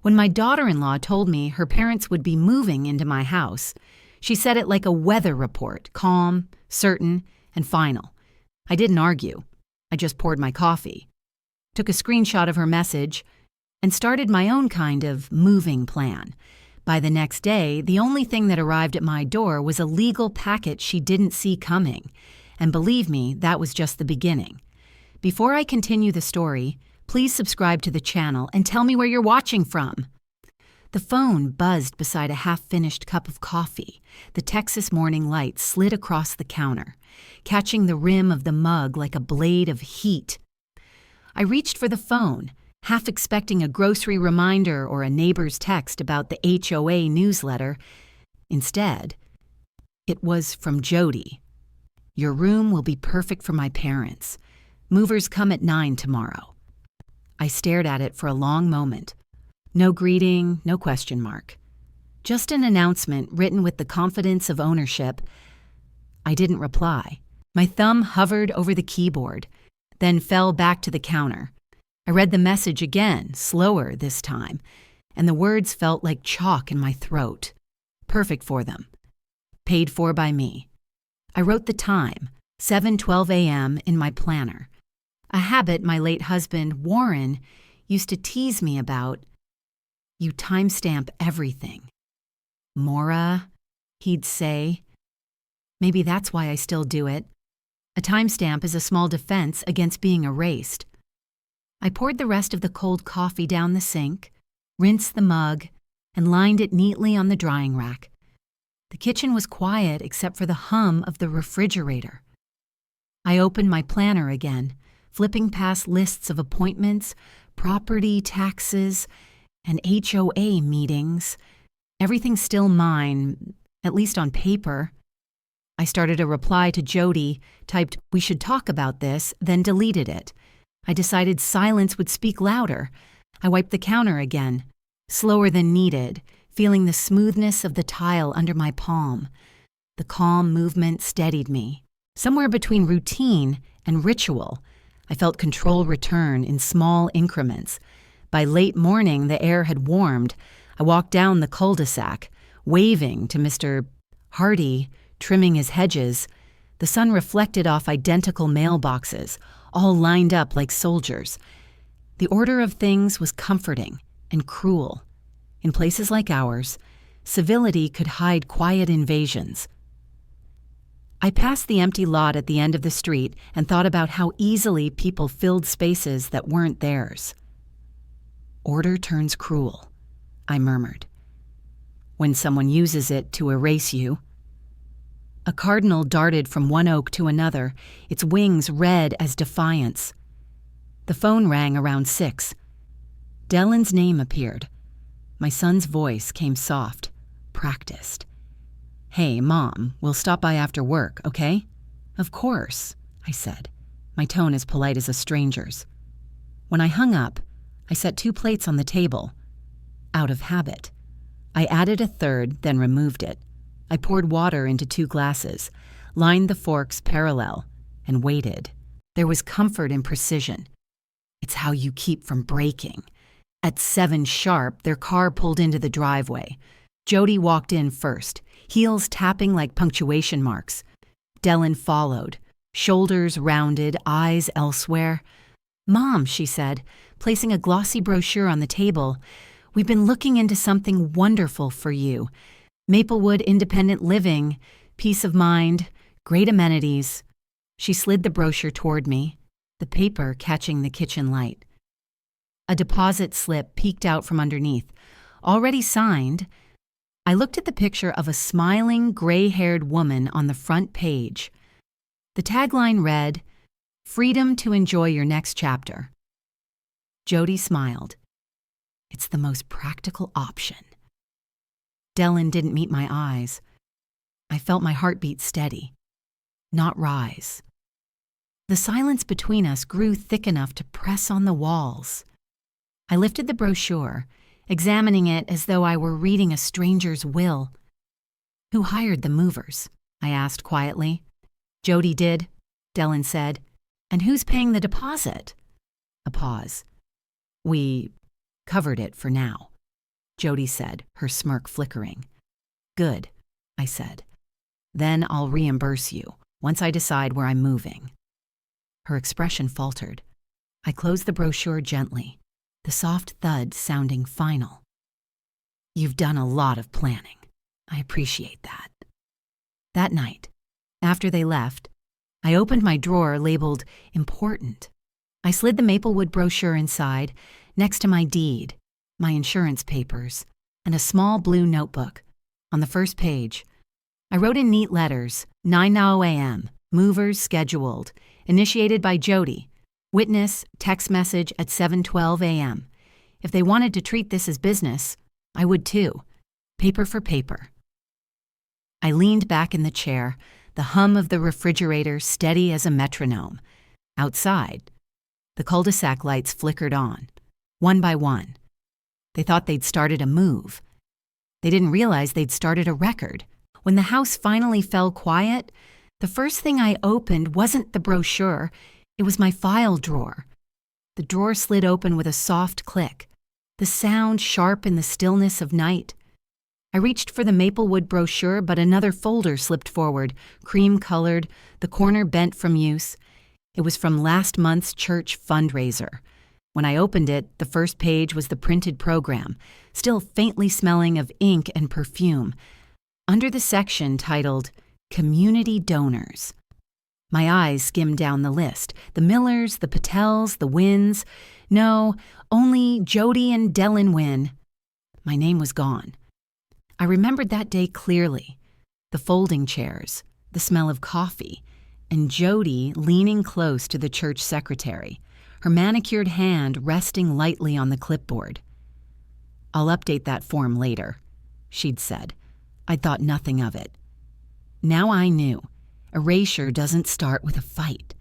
When my daughter-in-law told me her parents would be moving into my house, she said it like a weather report, calm, certain, and final. I didn't argue. I just poured my coffee, took a screenshot of her message, and started my own kind of moving plan. By the next day, the only thing that arrived at my door was a legal packet she didn't see coming. And believe me, that was just the beginning. Before I continue the story, please subscribe to the channel and tell me where you're watching from. The phone buzzed beside a half-finished cup of coffee. The Texas morning light slid across the counter, catching the rim of the mug like a blade of heat. I reached for the phone, half expecting a grocery reminder or a neighbor's text about the HOA newsletter. Instead, it was from Jody. "Your room will be perfect for my parents. Movers come at 9 tomorrow." I stared at it for a long moment. No greeting, no question mark. Just an announcement written with the confidence of ownership. I didn't reply. My thumb hovered over the keyboard, then fell back to the counter. I read the message again, slower this time, and the words felt like chalk in my throat. Perfect for them. Paid for by me. I wrote the time, 7:12 a.m., in my planner. A habit my late husband, Warren, used to tease me about. "You timestamp everything." "Maura," he'd say. Maybe that's why I still do it. A timestamp is a small defense against being erased. I poured the rest of the cold coffee down the sink, rinsed the mug, and lined it neatly on the drying rack. The kitchen was quiet except for the hum of the refrigerator. I opened my planner again, flipping past lists of appointments, property taxes, and HOA meetings. Everything still mine, at least on paper. I started a reply to Jody, typed, "We should talk about this," then deleted it. I decided silence would speak louder. I wiped the counter again, slower than needed, feeling the smoothness of the tile under my palm. The calm movement steadied me. Somewhere between routine and ritual, I felt control return in small increments. By late morning, the air had warmed. I walked down the cul-de-sac, waving to Mr. Hardy, trimming his hedges. The sun reflected off identical mailboxes, all lined up like soldiers. The order of things was comforting and cruel. In places like ours, civility could hide quiet invasions. I passed the empty lot at the end of the street and thought about how easily people filled spaces that weren't theirs. "Order turns cruel," I murmured, "when someone uses it to erase you." A cardinal darted from one oak to another, its wings red as defiance. The phone rang around 6. Dylan's name appeared. My son's voice came soft, practiced. "Hey, Mom, we'll stop by after work, okay?" "Of course," I said, my tone as polite as a stranger's. When I hung up, I set 2 plates on the table. Out of habit. I added a third, then removed it. I poured water into 2 glasses, lined the forks parallel, and waited. There was comfort in precision. It's how you keep from breaking. At 7 sharp, their car pulled into the driveway. Jody walked in first, heels tapping like punctuation marks. Dylan followed, shoulders rounded, eyes elsewhere. "Mom," she said, placing a glossy brochure on the table, "we've been looking into something wonderful for you. Maplewood Independent Living, peace of mind, great amenities." She slid the brochure toward me, the paper catching the kitchen light. A deposit slip peeked out from underneath. Already signed. I looked at the picture of a smiling, gray-haired woman on the front page. The tagline read, "Freedom to enjoy your next chapter." Jody smiled. "It's the most practical option." Dylan didn't meet my eyes. I felt my heartbeat steady, not rise. The silence between us grew thick enough to press on the walls. I lifted the brochure, examining it as though I were reading a stranger's will. "Who hired the movers?" I asked quietly. "Jody did," Dylan said. "And who's paying the deposit?" A pause. "We covered it for now." Jody said, her smirk flickering. Good, I said. Then I'll reimburse you, once I decide where I'm moving. Her expression faltered. I closed the brochure gently, the soft thud sounding final. You've done a lot of planning. I appreciate that. That night, after they left, I opened my drawer labeled Important. I slid the Maplewood brochure inside, next to my deed, my insurance papers, and a small blue notebook. On the first page, I wrote in neat letters, 9:00 a.m., movers scheduled, initiated by Jody, witness, text message at 7:12 a.m. If they wanted to treat this as business, I would too, paper for paper. I leaned back in the chair, the hum of the refrigerator steady as a metronome. Outside, the cul-de-sac lights flickered on, one by one. They thought they'd started a move. They didn't realize they'd started a record. When the house finally fell quiet, the first thing I opened wasn't the brochure, it was my file drawer. The drawer slid open with a soft click, the sound sharp in the stillness of night. I reached for the Maplewood brochure, but another folder slipped forward, cream-colored, the corner bent from use. It was from last month's church fundraiser. When I opened it, the first page was the printed program, still faintly smelling of ink and perfume. Under the section titled, Community Donors. My eyes skimmed down the list. The Millers, the Patels, the Wynns. No, only Jody and Dellen Wynn. My name was gone. I remembered that day clearly. The folding chairs, the smell of coffee, and Jody leaning close to the church secretary, her manicured hand resting lightly on the clipboard. I'll update that form later, she'd said. I'd thought nothing of it. Now I knew. Erasure doesn't start with a fight.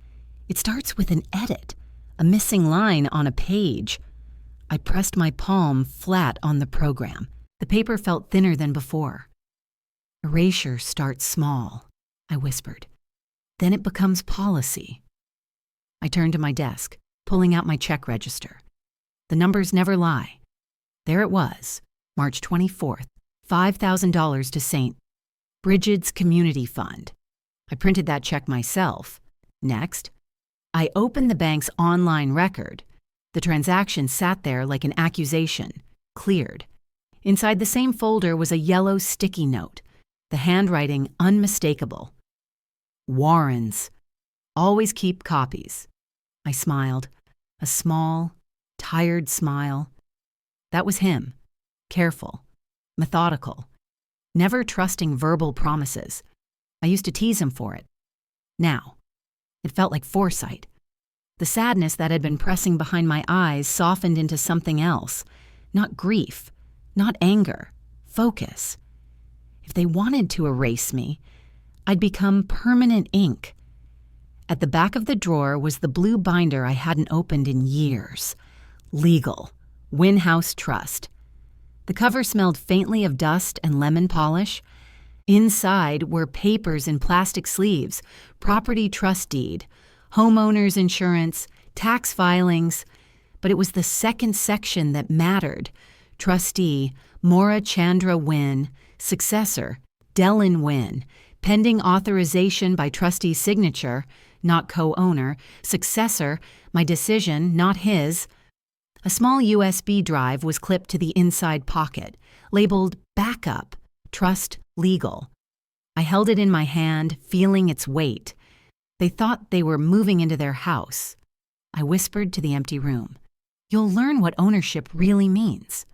It starts with an edit, a missing line on a page. I pressed my palm flat on the program. The paper felt thinner than before. Erasure starts small, I whispered. Then it becomes policy. I turned to my desk, pulling out my check register. The numbers never lie. There it was, March 24th, $5,000 to St. Bridget's Community Fund. I printed that check myself. Next, I opened the bank's online record. The transaction sat there like an accusation, cleared. Inside the same folder was a yellow sticky note, the handwriting unmistakable. Warrens. Always keep copies. I smiled, a small, tired smile. That was him, careful, methodical, never trusting verbal promises. I used to tease him for it. Now, it felt like foresight. The sadness that had been pressing behind my eyes softened into something else, not grief, not anger, focus. If they wanted to erase me, I'd become permanent ink. At the back of the drawer was the blue binder I hadn't opened in years. Legal. Wynn House Trust. The cover smelled faintly of dust and lemon polish. Inside were papers in plastic sleeves, property trust deed, homeowner's insurance, tax filings. But it was the second section that mattered. Trustee, Maura Chandra Wynn. Successor, Dellen Wynn. Pending authorization by trustee's signature, not co-owner. Successor, my decision, not his. A small USB drive was clipped to the inside pocket, labeled Backup, Trust Legal. I held it in my hand, feeling its weight. They thought they were moving into their house. I whispered to the empty room, "You'll learn what ownership really means."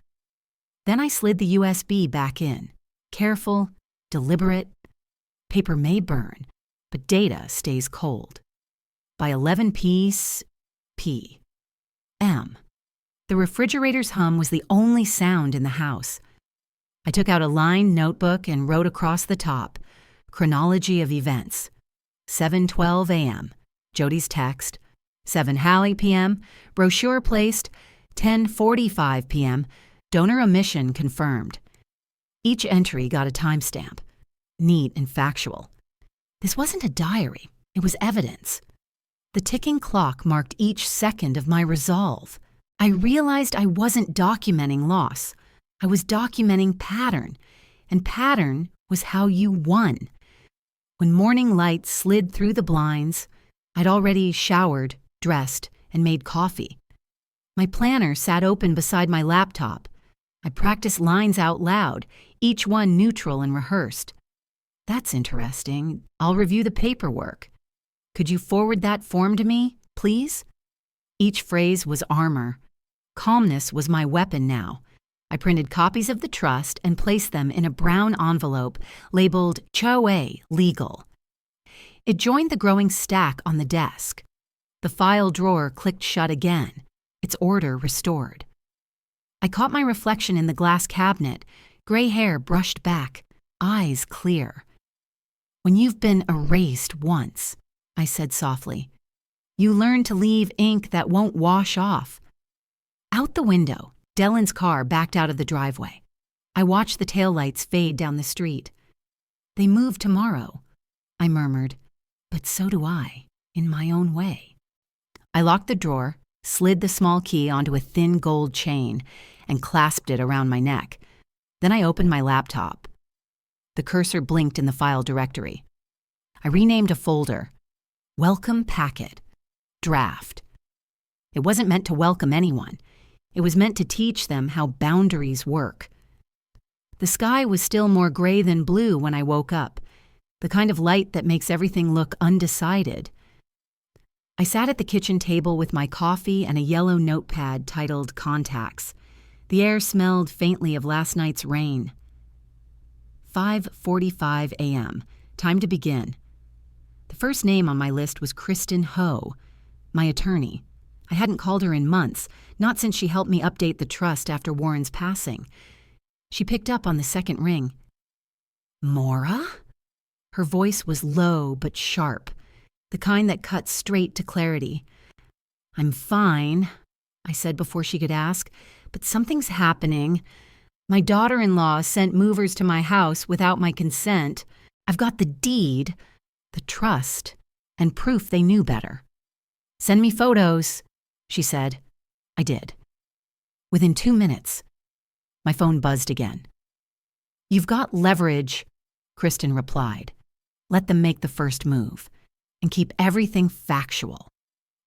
Then I slid the USB back in, careful, deliberate. Paper may burn, but data stays cold. By 11 p.m. The refrigerator's hum was the only sound in the house. I took out a lined notebook and wrote across the top, chronology of events. 7:12 a.m., Jody's text. 7 Hallie p.m., brochure placed. 10:45 p.m., donor omission confirmed. Each entry got a timestamp, neat and factual. This wasn't a diary, it was evidence. The ticking clock marked each second of my resolve. I realized I wasn't documenting loss. I was documenting pattern, and pattern was how you won. When morning light slid through the blinds, I'd already showered, dressed, and made coffee. My planner sat open beside my laptop. I practiced lines out loud, each one neutral and rehearsed. That's interesting. I'll review the paperwork. Could you forward that form to me, please? Each phrase was armor. Calmness was my weapon now. I printed copies of the trust and placed them in a brown envelope labeled Cho-A Legal. It joined the growing stack on the desk. The file drawer clicked shut again, its order restored. I caught my reflection in the glass cabinet, gray hair brushed back, eyes clear. When you've been erased once, I said softly, you learn to leave ink that won't wash off. Out the window, Dellen's car backed out of the driveway. I watched the taillights fade down the street. They move tomorrow, I murmured, but so do I, in my own way. I locked the drawer, slid the small key onto a thin gold chain, and clasped it around my neck. Then I opened my laptop. The cursor blinked in the file directory. I renamed a folder, Welcome Packet, Draft. It wasn't meant to welcome anyone. It was meant to teach them how boundaries work. The sky was still more gray than blue when I woke up, the kind of light that makes everything look undecided. I sat at the kitchen table with my coffee and a yellow notepad titled Contacts. The air smelled faintly of last night's rain. 5:45 a.m. Time to begin. The first name on my list was Kristen Ho, my attorney. I hadn't called her in months, not since she helped me update the trust after Warren's passing. She picked up on the second ring. Maura? Her voice was low but sharp, the kind that cut straight to clarity. I'm fine, I said before she could ask, but something's happening. My daughter-in-law sent movers to my house without my consent. I've got the deed, the trust, and proof they knew better. Send me photos, she said. I did. Within 2 minutes, my phone buzzed again. You've got leverage, Kristen replied. Let them make the first move, and keep everything factual.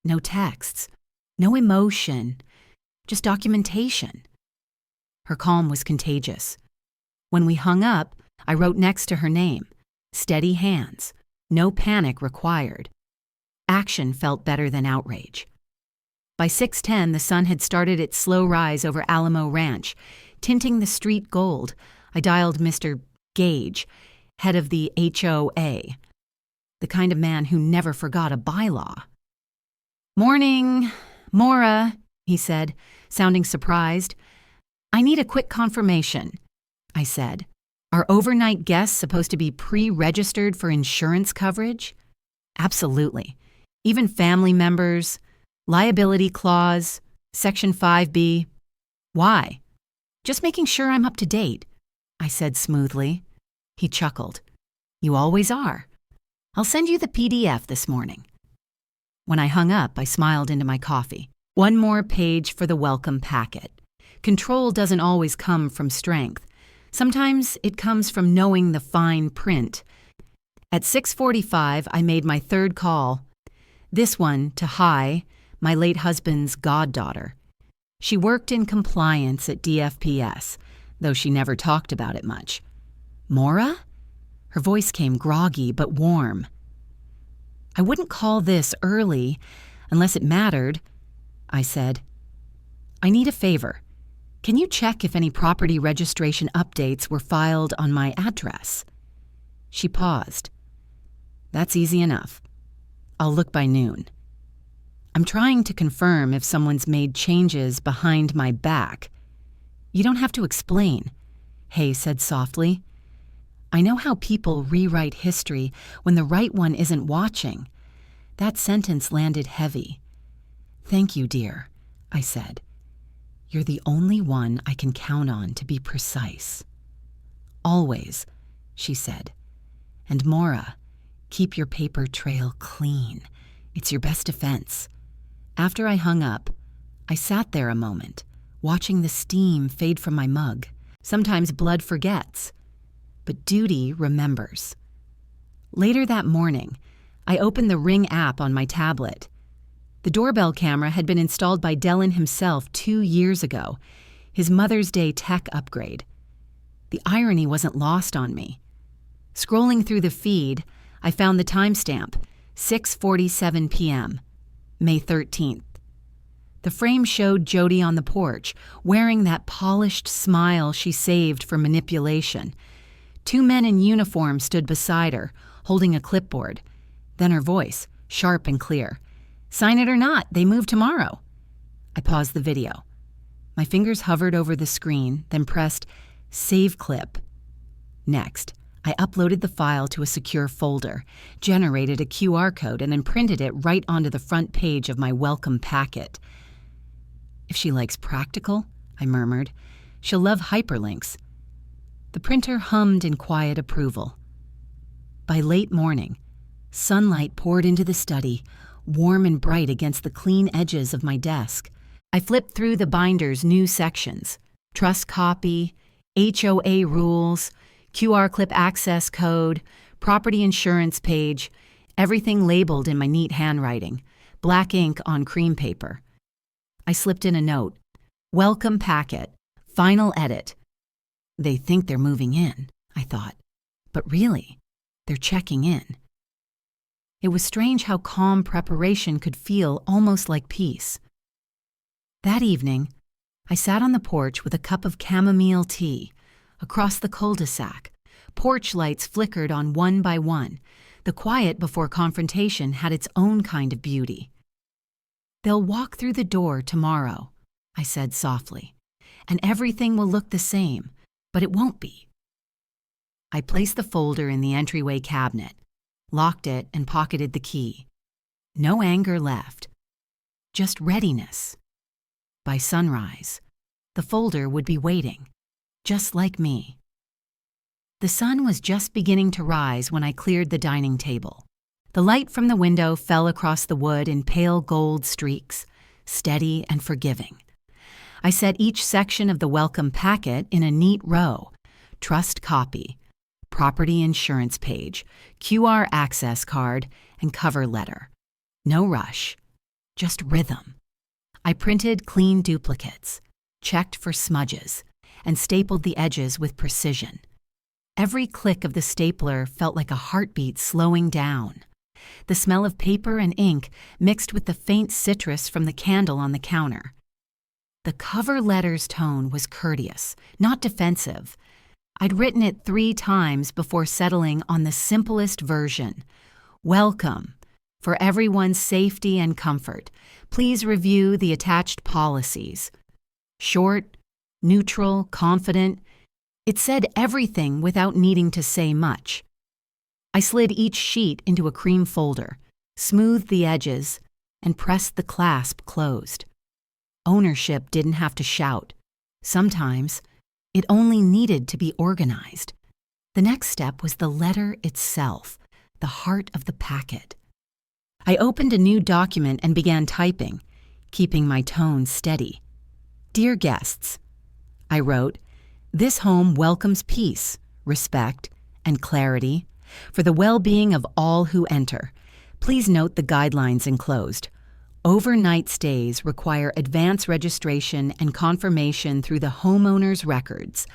No texts, no emotion, just documentation. Her calm was contagious. When we hung up, I wrote next to her name, steady hands, no panic required. Action felt better than outrage. By 6:10, the sun had started its slow rise over Alamo Ranch, tinting the street gold. I dialed Mr. Gage, head of the HOA, the kind of man who never forgot a bylaw. Morning, Maura, he said, sounding surprised. I need a quick confirmation, I said. Are overnight guests supposed to be pre-registered for insurance coverage? Absolutely. Even family members, liability clause, Section 5B. Why? Just making sure I'm up to date, I said smoothly. He chuckled. You always are. I'll send you the PDF this morning. When I hung up, I smiled into my coffee. One more page for the welcome packet. Control doesn't always come from strength. Sometimes it comes from knowing the fine print. At 6:45, I made my third call. This one to Hai, my late husband's goddaughter. She worked in compliance at DFPS, though she never talked about it much. Maura? Her voice came groggy but warm. I wouldn't call this early, unless it mattered, I said. I need a favor. Can you check if any property registration updates were filed on my address? She paused. That's easy enough. I'll look by noon. I'm trying to confirm if someone's made changes behind my back. You don't have to explain, Hay said softly. I know how people rewrite history when the right one isn't watching. That sentence landed heavy. Thank you, dear, I said. You're the only one I can count on to be precise. Always, she said. And Maura, keep your paper trail clean. It's your best defense. After I hung up, I sat there a moment, watching the steam fade from my mug. Sometimes blood forgets, but duty remembers. Later that morning, I opened the Ring app on my tablet. The doorbell camera had been installed by Dylan himself 2 years ago, his Mother's Day tech upgrade. The irony wasn't lost on me. Scrolling through the feed, I found the timestamp, 6:47 p.m., May 13th. The frame showed Jody on the porch, wearing that polished smile she saved for manipulation. 2 men in uniform stood beside her, holding a clipboard. Then her voice, sharp and clear. "Sign it or not, they move tomorrow." I paused the video. My fingers hovered over the screen, then pressed Save Clip. Next, I uploaded the file to a secure folder, generated a QR code, and imprinted it right onto the front page of my welcome packet. "If she likes practical," I murmured, "she'll love hyperlinks." The printer hummed in quiet approval. By late morning, sunlight poured into the study, warm and bright against the clean edges of my desk. I flipped through the binder's new sections: trust copy, HOA rules, QR clip access code, property insurance page, everything labeled in my neat handwriting, black ink on cream paper. I slipped in a note: "Welcome packet, final edit." They think they're moving in, I thought, but really, they're checking in. It was strange how calm preparation could feel almost like peace. That evening, I sat on the porch with a cup of chamomile tea. Across the cul-de-sac, porch lights flickered on one by one. The quiet before confrontation had its own kind of beauty. "They'll walk through the door tomorrow," I said softly, "and everything will look the same, but it won't be." I placed the folder in the entryway cabinet, locked it, and pocketed the key. No anger left, just readiness. By sunrise, the folder would be waiting, just like me. The sun was just beginning to rise when I cleared the dining table. The light from the window fell across the wood in pale gold streaks, steady and forgiving. I set each section of the welcome packet in a neat row: trust copy, property insurance page, QR access card, and cover letter. No rush, just rhythm. I printed clean duplicates, checked for smudges, and stapled the edges with precision. Every click of the stapler felt like a heartbeat slowing down. The smell of paper and ink mixed with the faint citrus from the candle on the counter. The cover letter's tone was courteous, not defensive. I'd written it 3 times before settling on the simplest version. "Welcome. For everyone's safety and comfort, please review the attached policies." Short, neutral, confident. It said everything without needing to say much. I slid each sheet into a cream folder, smoothed the edges, and pressed the clasp closed. Ownership didn't have to shout. Sometimes, it only needed to be organized. The next step was the letter itself, the heart of the packet. I opened a new document and began typing, keeping my tone steady. "Dear guests," I wrote, "this home welcomes peace, respect, and clarity for the well-being of all who enter. Please note the guidelines enclosed. Overnight stays require advance registration and confirmation through the homeowner's records,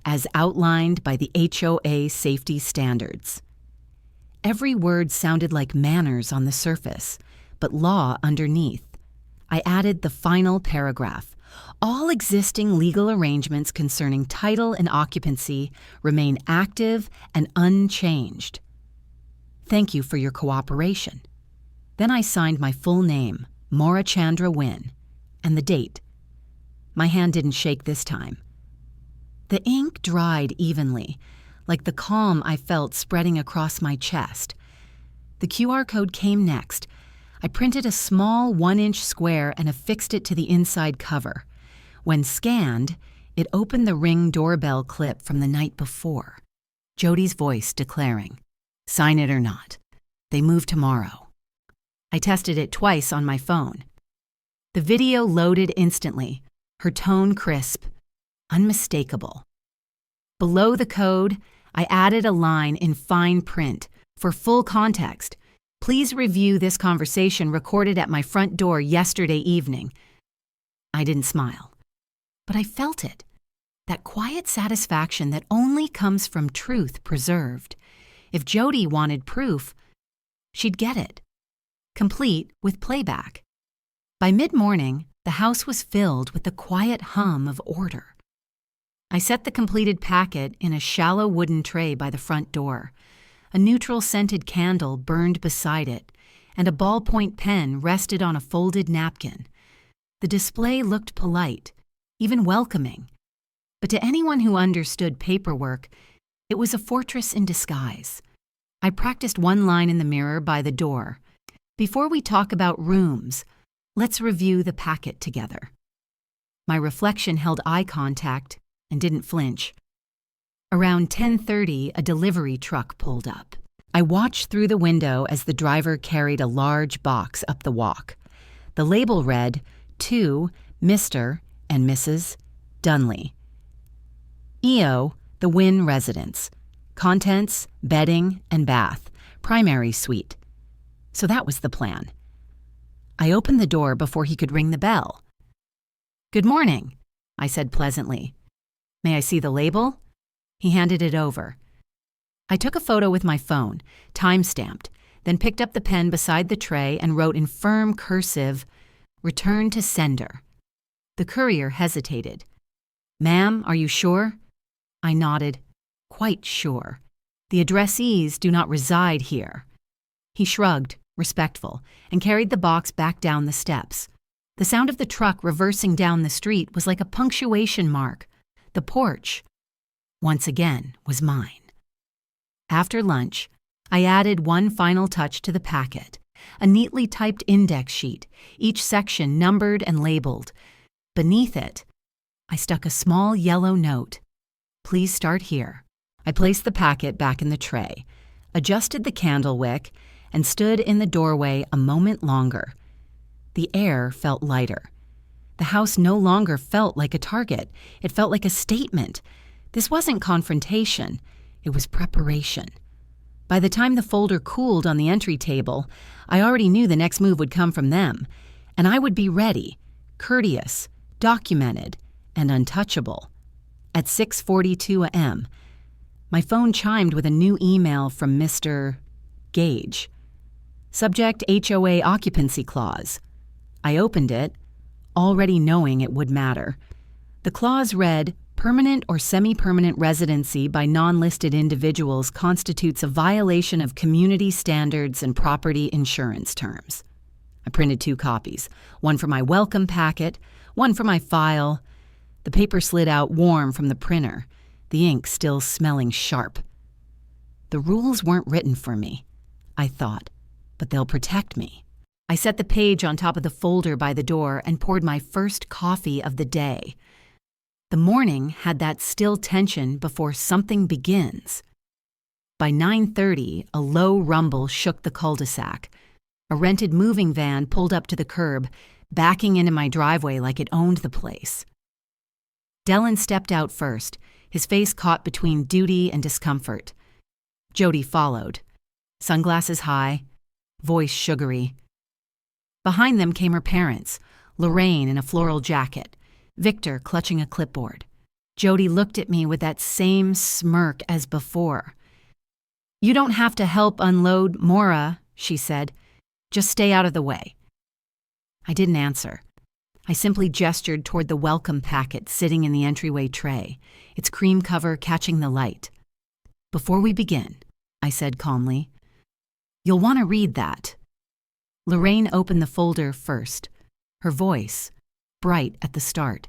as outlined by the HOA safety standards." Every word sounded like manners on the surface, but law underneath. I added the final paragraph: "All existing legal arrangements concerning title and occupancy remain active and unchanged. Thank you for your cooperation." Then I signed my full name, Maura Chandra Wynn, and the date. My hand didn't shake this time. The ink dried evenly, like the calm I felt spreading across my chest. The QR code came next. I printed a small 1-inch square and affixed it to the inside cover. When scanned, it opened the Ring doorbell clip from the night before. Jody's voice declaring, "Sign it or not. They move tomorrow." I tested it twice on my phone. The video loaded instantly, her tone crisp, unmistakable. Below the code, I added a line in fine print. For full context, please review this conversation recorded at my front door yesterday evening. I didn't smile, but I felt it. That quiet satisfaction that only comes from truth preserved. If Jody wanted proof, she'd get it, complete with playback. By mid-morning, the house was filled with the quiet hum of order. I set the completed packet in a shallow wooden tray by the front door. A neutral-scented candle burned beside it, and a ballpoint pen rested on a folded napkin. The display looked polite, even welcoming. But to anyone who understood paperwork, it was a fortress in disguise. I practiced one line in the mirror by the door. Before we talk about rooms, let's review the packet together. My reflection held eye contact and didn't flinch. Around 10:30, a delivery truck pulled up. I watched through the window as the driver carried a large box up the walk. The label read, "To Mr. and Mrs. Dunley. EO, the Wynn residence. Contents, bedding, and bath. Primary suite." So that was the plan. I opened the door before he could ring the bell. "Good morning," I said pleasantly. "May I see the label?" He handed it over. I took a photo with my phone, time-stamped, then picked up the pen beside the tray and wrote in firm cursive, "Return to sender." The courier hesitated. "Ma'am, are you sure?" I nodded. "Quite sure. The addressees do not reside here." He shrugged, respectful, and carried the box back down the steps. The sound of the truck reversing down the street was like a punctuation mark. The porch, once again, was mine. After lunch, I added one final touch to the packet, a neatly typed index sheet, each section numbered and labeled. Beneath it, I stuck a small yellow note. "Please start here." I placed the packet back in the tray, adjusted the candle wick, and stood in the doorway a moment longer. The air felt lighter. The house no longer felt like a target. It felt like a statement. This wasn't confrontation. It was preparation. By the time the folder cooled on the entry table, I already knew the next move would come from them, and I would be ready, courteous, documented, and untouchable. At 6:42 a.m., my phone chimed with a new email from Mr. Gage. Subject HOA occupancy clause. I opened it, already knowing it would matter. The clause read, "Permanent or semi-permanent residency by non-listed individuals constitutes a violation of community standards and property insurance terms." I printed 2 copies, one for my welcome packet, one for my file. The paper slid out warm from the printer, the ink still smelling sharp. The rules weren't written for me, I thought, but they'll protect me. I set the page on top of the folder by the door and poured my first coffee of the day. The morning had that still tension before something begins. By 9:30, a low rumble shook the cul-de-sac. A rented moving van pulled up to the curb, backing into my driveway like it owned the place. Dylan stepped out first, his face caught between duty and discomfort. Jody followed, sunglasses high, voice sugary. Behind them came her parents, Lorraine in a floral jacket, Victor clutching a clipboard. Jody looked at me with that same smirk as before. "You don't have to help unload Maura," she said. "Just stay out of the way." I didn't answer. I simply gestured toward the welcome packet sitting in the entryway tray, its cream cover catching the light. "Before we begin," I said calmly, "you'll want to read that." Lorraine opened the folder first, her voice, bright at the start,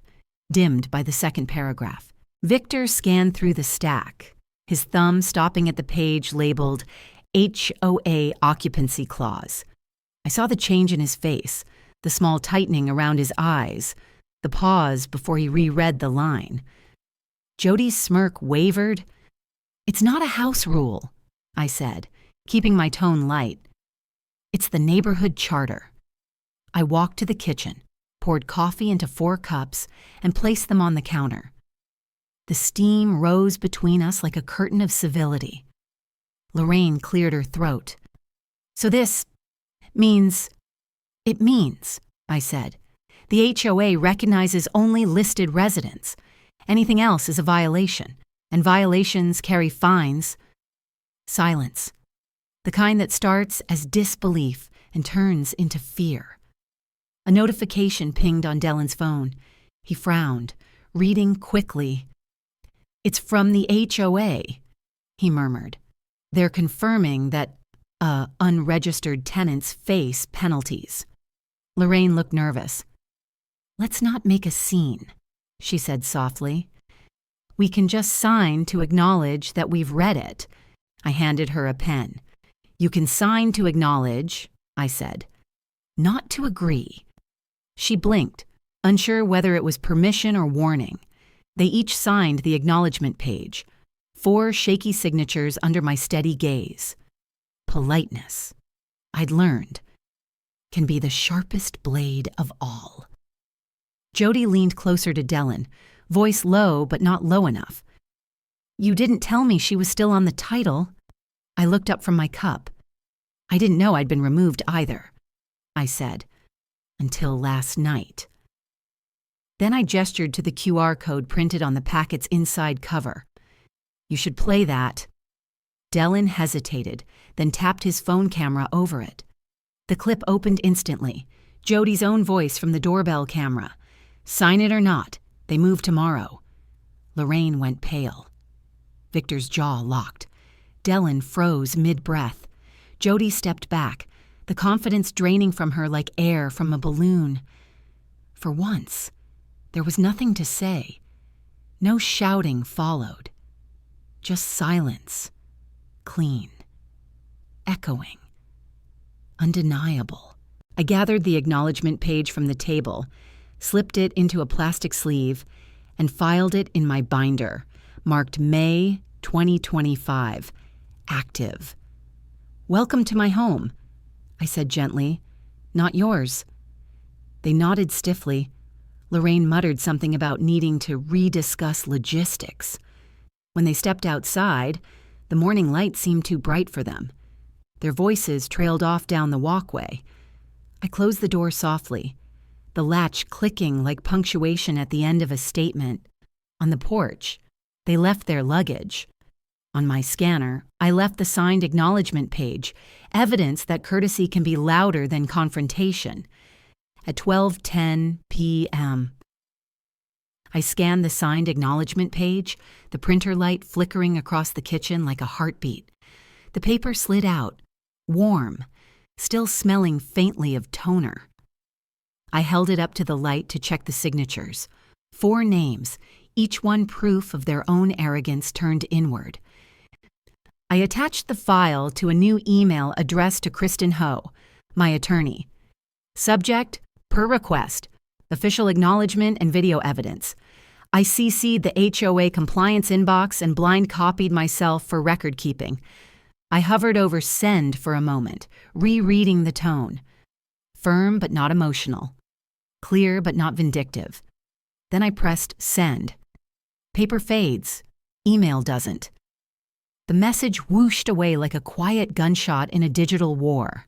dimmed by the second paragraph. Victor scanned through the stack, his thumb stopping at the page labeled HOA occupancy clause. I saw the change in his face, the small tightening around his eyes, the pause before he reread the line. Jody's smirk wavered. "It's not a house rule," I said, keeping my tone light. "It's the neighborhood charter." I walked to the kitchen, poured coffee into 4 cups, and placed them on the counter. The steam rose between us like a curtain of civility. Lorraine cleared her throat. "So this means—" "It means," I said, "the HOA recognizes only listed residents. Anything else is a violation, and violations carry fines." Silence. The kind that starts as disbelief and turns into fear. A notification pinged on Dellen's phone. He frowned, reading quickly. "It's from the HOA," he murmured. "They're confirming that unregistered tenants face penalties." Lorraine looked nervous. "Let's not make a scene," she said softly. "We can just sign to acknowledge that we've read it." I handed her a pen. "You can sign to acknowledge," I said, "not to agree." She blinked, unsure whether it was permission or warning. They each signed the acknowledgement page. 4 shaky signatures under my steady gaze. Politeness, I'd learned, can be the sharpest blade of all. Jody leaned closer to Dellen, voice low but not low enough. "You didn't tell me she was still on the title." I looked up from my cup. "I didn't know I'd been removed either," I said, "until last night." Then I gestured to the QR code printed on the packet's inside cover. "You should play that." Dellen hesitated, then tapped his phone camera over it. The clip opened instantly, Jody's own voice from the doorbell camera. "Sign it or not, they move tomorrow." Lorraine went pale. Victor's jaw locked. Dellen froze mid-breath. Jody stepped back, the confidence draining from her like air from a balloon. For once, there was nothing to say. No shouting followed. Just silence. Clean. Echoing. Undeniable. I gathered the acknowledgement page from the table, slipped it into a plastic sleeve, and filed it in my binder, marked May 2025. Active. "Welcome to my home," I said gently. "Not yours." They nodded stiffly. Lorraine muttered something about needing to rediscuss logistics. When they stepped outside, the morning light seemed too bright for them. Their voices trailed off down the walkway. I closed the door softly, the latch clicking like punctuation at the end of a statement. On the porch, they left their luggage. On my scanner, I left the signed acknowledgement page, evidence that courtesy can be louder than confrontation. At 12:10 p.m., I scanned the signed acknowledgement page, the printer light flickering across the kitchen like a heartbeat. The paper slid out, warm, still smelling faintly of toner. I held it up to the light to check the signatures. 4 names, each one proof of their own arrogance turned inward. I attached the file to a new email addressed to Kristen Ho, my attorney. Subject, per request, official acknowledgement and video evidence. I CC'd the HOA compliance inbox and blind copied myself for record keeping. I hovered over send for a moment, rereading the tone. Firm but not emotional. Clear but not vindictive. Then I pressed send. Paper fades. Email doesn't. The message whooshed away like a quiet gunshot in a digital war.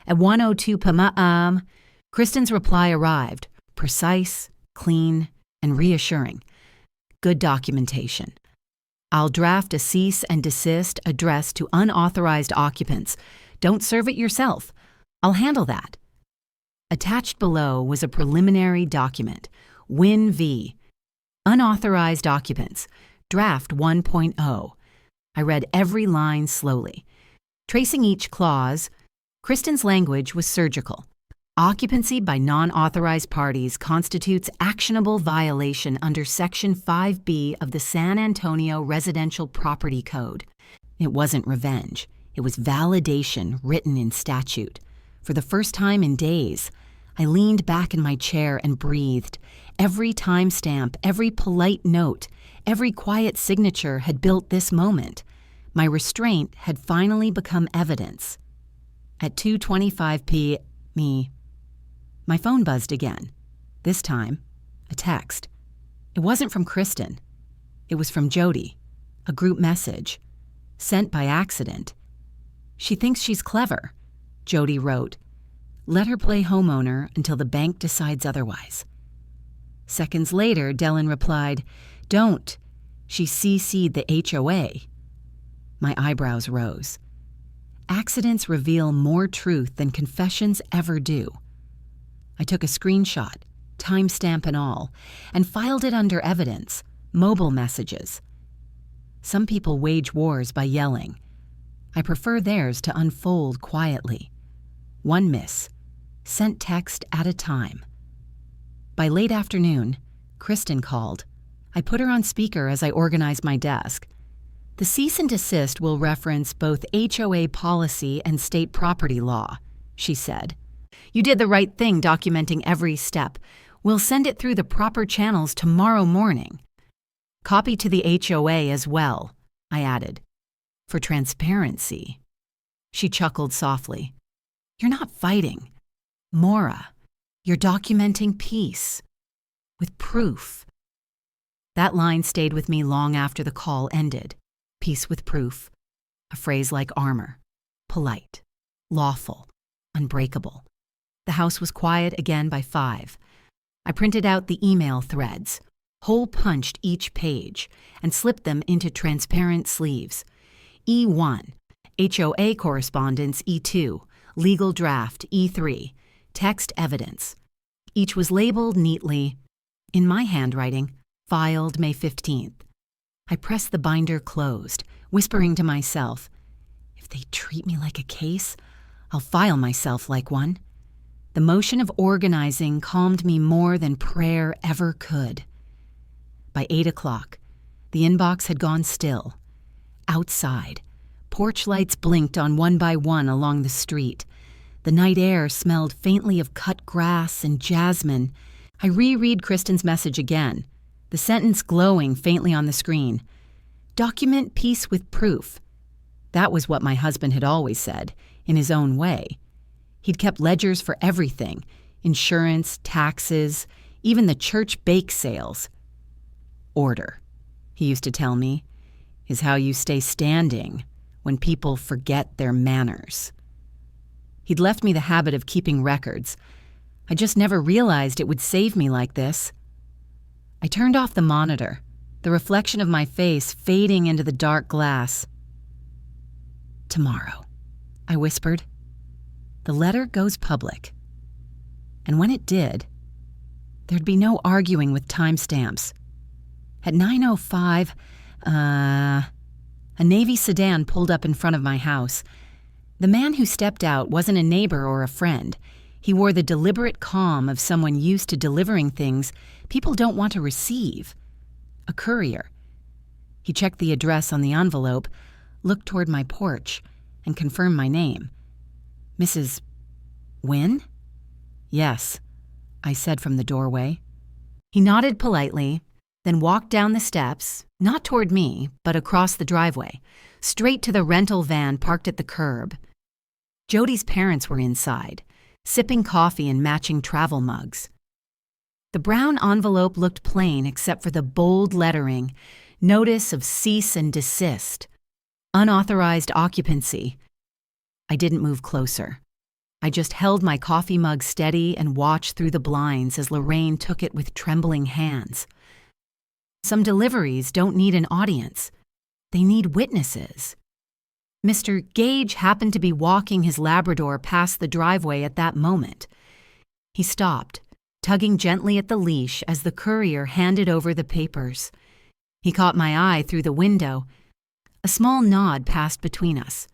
At 1:02 p.m., Kristen's reply arrived, precise, clean, and reassuring. Good documentation. "I'll draft a cease and desist addressed to unauthorized occupants. Don't serve it yourself. I'll handle that." Attached below was a preliminary document, Win v. Unauthorized occupants, draft 1.0. I read every line slowly. Tracing each clause, Kristen's language was surgical. Occupancy by non-authorized parties constitutes actionable violation under Section 5B of the San Antonio Residential Property Code. It wasn't revenge. It was validation written in statute. For the first time in days, I leaned back in my chair and breathed. Every timestamp, every polite note, every quiet signature had built this moment. My restraint had finally become evidence. At 2:25 p.m., my phone buzzed again. This time, a text. It wasn't from Kristen. It was from Jody, a group message, sent by accident. She thinks she's clever, Jody wrote. Let her play homeowner until the bank decides otherwise. Seconds later, Dylan replied, Don't. She CC'd the HOA. My eyebrows rose. Accidents reveal more truth than confessions ever do. I took a screenshot, timestamp and all, and filed it under evidence, mobile messages. Some people wage wars by yelling. I prefer theirs to unfold quietly. One miss, sent text at a time. By late afternoon, Kristen called. I put her on speaker as I organized my desk. The cease and desist will reference both HOA policy and state property law, she said. You did the right thing documenting every step. We'll send it through the proper channels tomorrow morning. Copy to the HOA as well, I added. For transparency. She chuckled softly. You're not fighting. Maura, you're documenting peace. With proof. That line stayed with me long after the call ended. Peace with proof. A phrase like armor. Polite. Lawful. Unbreakable. The house was quiet again by 5. I printed out the email threads, hole-punched each page, and slipped them into transparent sleeves. E1, HOA correspondence E2, legal draft E3, text evidence. Each was labeled neatly, in my handwriting, filed May 15th. I pressed the binder closed, whispering to myself, if they treat me like a case, I'll file myself like one. The motion of organizing calmed me more than prayer ever could. By 8 o'clock, the inbox had gone still. Outside, porch lights blinked on one by one along the street. The night air smelled faintly of cut grass and jasmine. I reread Kristen's message again, the sentence glowing faintly on the screen. Document peace with proof. That was what my husband had always said, in his own way. He'd kept ledgers for everything, insurance, taxes, even the church bake sales. Order, he used to tell me, is how you stay standing when people forget their manners. He'd left me the habit of keeping records. I just never realized it would save me like this. I turned off the monitor, the reflection of my face fading into the dark glass. Tomorrow, I whispered. The letter goes public. And when it did, there'd be no arguing with timestamps. At 9:05, a Navy sedan pulled up in front of my house. The man who stepped out wasn't a neighbor or a friend. He wore the deliberate calm of someone used to delivering things people don't want to receive. A courier. He checked the address on the envelope, looked toward my porch, and confirmed my name. Mrs. Wynne? Yes, I said from the doorway. He nodded politely, then walked down the steps, not toward me, but across the driveway, straight to the rental van parked at the curb. Jody's parents were inside, sipping coffee in matching travel mugs. The brown envelope looked plain except for the bold lettering, notice of cease and desist, unauthorized occupancy. I didn't move closer. I just held my coffee mug steady and watched through the blinds as Lorraine took it with trembling hands. Some deliveries don't need an audience. They need witnesses. Mr. Gage happened to be walking his Labrador past the driveway at that moment. He stopped, tugging gently at the leash as the courier handed over the papers. He caught my eye through the window. A small nod passed between us.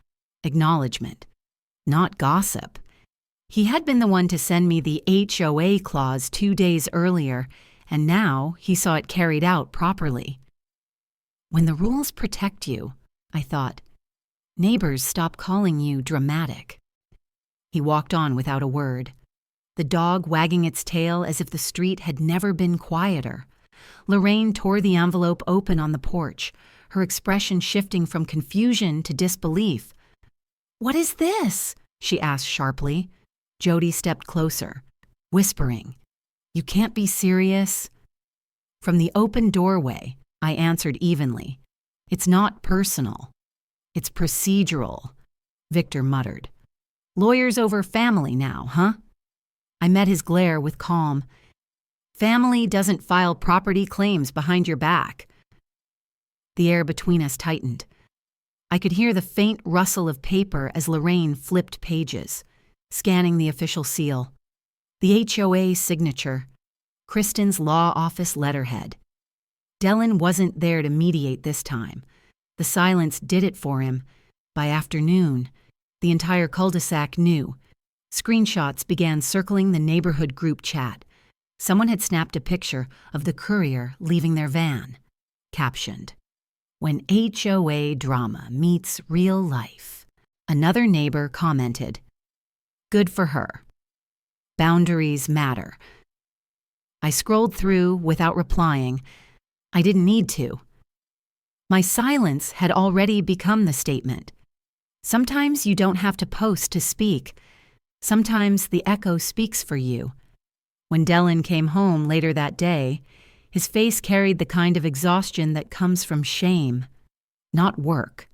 Acknowledgement. Not gossip. He had been the one to send me the HOA clause 2 days earlier, and now he saw it carried out properly. When the rules protect you, I thought, neighbors stop calling you dramatic. He walked on without a word, the dog wagging its tail as if the street had never been quieter. Lorraine tore the envelope open on the porch, her expression shifting from confusion to disbelief. "What is this?" she asked sharply. Jody stepped closer, whispering, "You can't be serious." From the open doorway, I answered evenly. It's not personal. It's procedural, Victor muttered. Lawyers over family now, huh? I met his glare with calm. Family doesn't file property claims behind your back. The air between us tightened. I could hear the faint rustle of paper as Lorraine flipped pages, scanning the official seal. The HOA signature, Kristen's law office letterhead. Dellen wasn't there to mediate this time. The silence did it for him. By afternoon, the entire cul-de-sac knew. Screenshots began circling the neighborhood group chat. Someone had snapped a picture of the courier leaving their van, captioned, "When HOA drama meets real life." Another neighbor commented, "Good for her. Boundaries matter." I scrolled through without replying. I didn't need to. My silence had already become the statement. Sometimes you don't have to post to speak. Sometimes the echo speaks for you. When Dellen came home later that day, his face carried the kind of exhaustion that comes from shame, not work.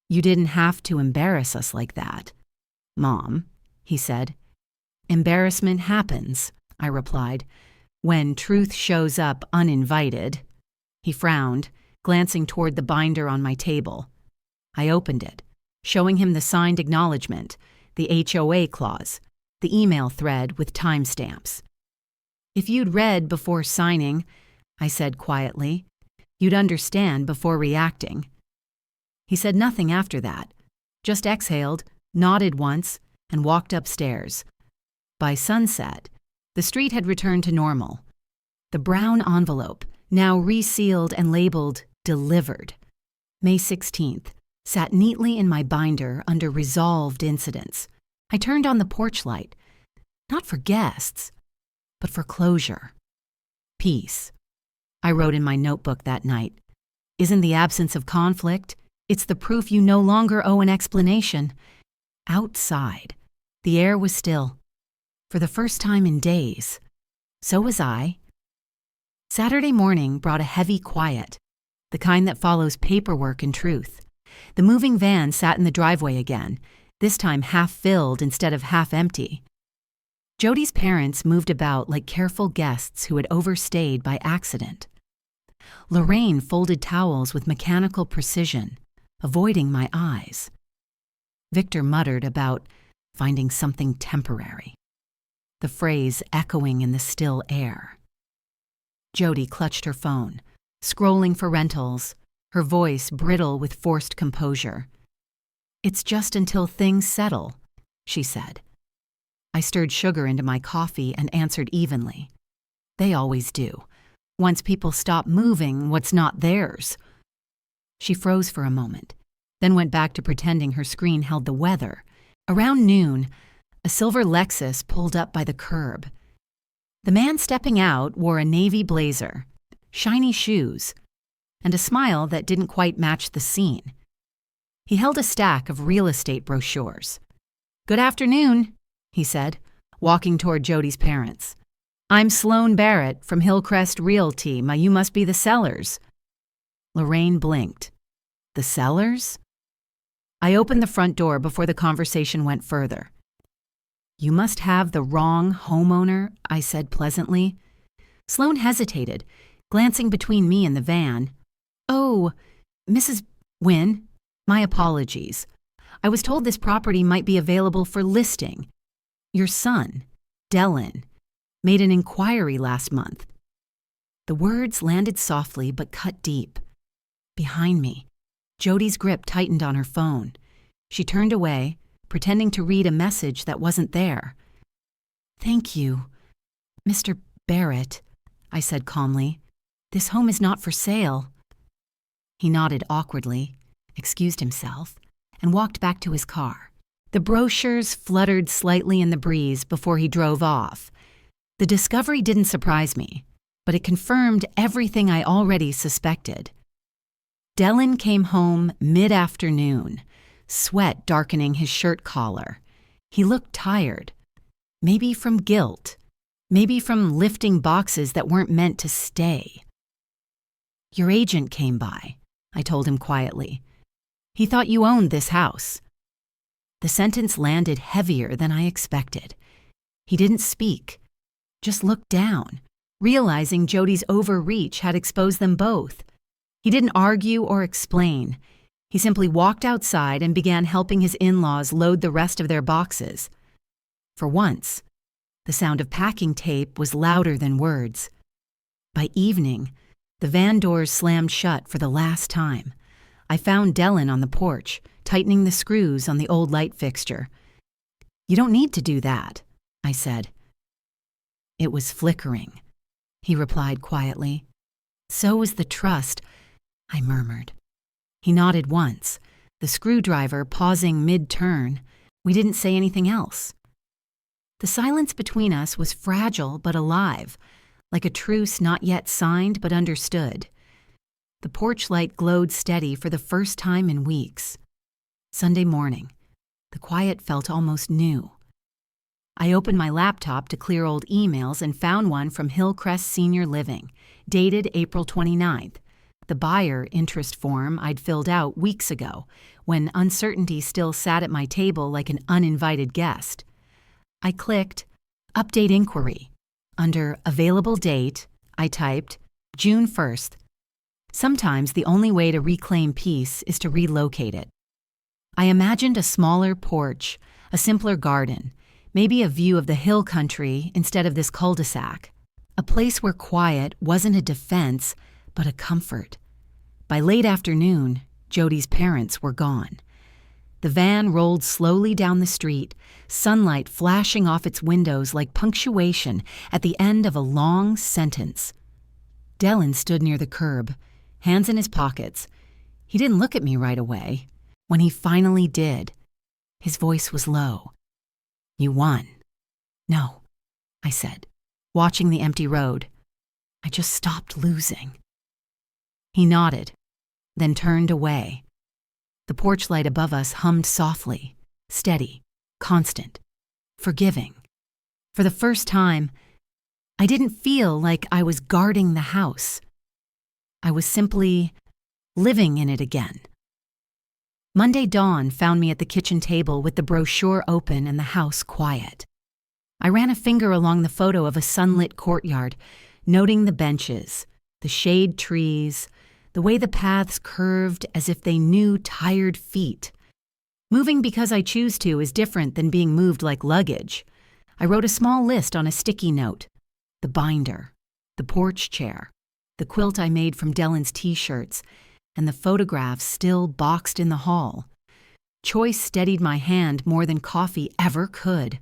"You didn't have to embarrass us like that, Mom," he said. "Embarrassment happens," I replied, "when truth shows up uninvited." He frowned, glancing toward the binder on my table. I opened it, showing him the signed acknowledgement, the HOA clause, the email thread with timestamps. "If you'd read before signing," I said quietly, "you'd understand before reacting." He said nothing after that, just exhaled, nodded once, and walked upstairs. By sunset, the street had returned to normal. The brown envelope, now resealed and labeled "Delivered," May 16th, sat neatly in my binder under resolved incidents. I turned on the porch light, not for guests, but for closure. "Peace," I wrote in my notebook that night. "Isn't the absence of conflict. It's the proof you no longer owe an explanation." Outside, the air was still. For the first time in days. So was I. Saturday morning brought a heavy quiet, the kind that follows paperwork and truth. The moving van sat in the driveway again, this time half filled instead of half empty. Jody's parents moved about like careful guests who had overstayed by accident. Lorraine folded towels with mechanical precision, avoiding my eyes. Victor muttered about finding something temporary, the phrase echoing in the still air. Jody clutched her phone, scrolling for rentals, her voice brittle with forced composure. "It's just until things settle," she said. I stirred sugar into my coffee and answered evenly. "They always do. Once people stop moving what's not theirs." She froze for a moment, then went back to pretending her screen held the weather. Around noon, a silver Lexus pulled up by the curb. The man stepping out wore a navy blazer, shiny shoes, and a smile that didn't quite match the scene. He held a stack of real estate brochures. "Good afternoon," he said, walking toward Jody's parents. "I'm Sloan Barrett from Hillcrest Realty. You must be the sellers." Lorraine blinked. "The sellers?" I opened the front door before the conversation went further. "You must have the wrong homeowner," I said pleasantly. Sloan hesitated, glancing between me and the van. "Oh, Mrs. Wynne, my apologies. I was told this property might be available for listing. Your son, Dellen, made an inquiry last month." The words landed softly but cut deep. Behind me, Jody's grip tightened on her phone. She turned away, pretending to read a message that wasn't there. "Thank you, Mr. Barrett," I said calmly. "This home is not for sale." He nodded awkwardly, excused himself, and walked back to his car. The brochures fluttered slightly in the breeze before he drove off. The discovery didn't surprise me, but it confirmed everything I already suspected. Dellen came home mid-afternoon, sweat darkening his shirt collar. He looked tired, maybe from guilt, maybe from lifting boxes that weren't meant to stay. Your agent came by, I told him quietly. He thought you owned this house. The sentence landed heavier than I expected. He didn't speak, just looked down, realizing Jody's overreach had exposed them both. He didn't argue or explain. He simply walked outside and began helping his in-laws load the rest of their boxes. For once, the sound of packing tape was louder than words. By evening, the van doors slammed shut for the last time. I found Dylan on the porch, tightening the screws on the old light fixture. "You don't need to do that," I said. "It was flickering," he replied quietly. "So was the trust," I murmured. He nodded once, the screwdriver pausing mid-turn. We didn't say anything else. The silence between us was fragile but alive, like a truce not yet signed but understood. The porch light glowed steady for the first time in weeks. Sunday morning, the quiet felt almost new. I opened my laptop to clear old emails and found one from Hillcrest Senior Living, dated April 29th, the buyer interest form I'd filled out weeks ago, when uncertainty still sat at my table like an uninvited guest. I clicked Update Inquiry. Under Available Date, I typed June 1st. Sometimes the only way to reclaim peace is to relocate it. I imagined a smaller porch, a simpler garden, maybe a view of the hill country instead of this cul-de-sac. A place where quiet wasn't a defense, but a comfort. By late afternoon, Jody's parents were gone. The van rolled slowly down the street, sunlight flashing off its windows like punctuation at the end of a long sentence. Dylan stood near the curb, hands in his pockets. He didn't look at me right away. When he finally did, his voice was low. "You won." "No," I said, watching the empty road. "I just stopped losing." He nodded, then turned away. The porch light above us hummed softly, steady, constant, forgiving. For the first time, I didn't feel like I was guarding the house. I was simply living in it again. Monday dawn found me at the kitchen table with the brochure open and the house quiet. I ran a finger along the photo of a sunlit courtyard, noting the benches, the shade trees, the way the paths curved as if they knew tired feet. Moving because I choose to is different than being moved like luggage. I wrote a small list on a sticky note. The binder, the porch chair, the quilt I made from Dylan's t-shirts, and the photographs still boxed in the hall. Choice steadied my hand more than coffee ever could.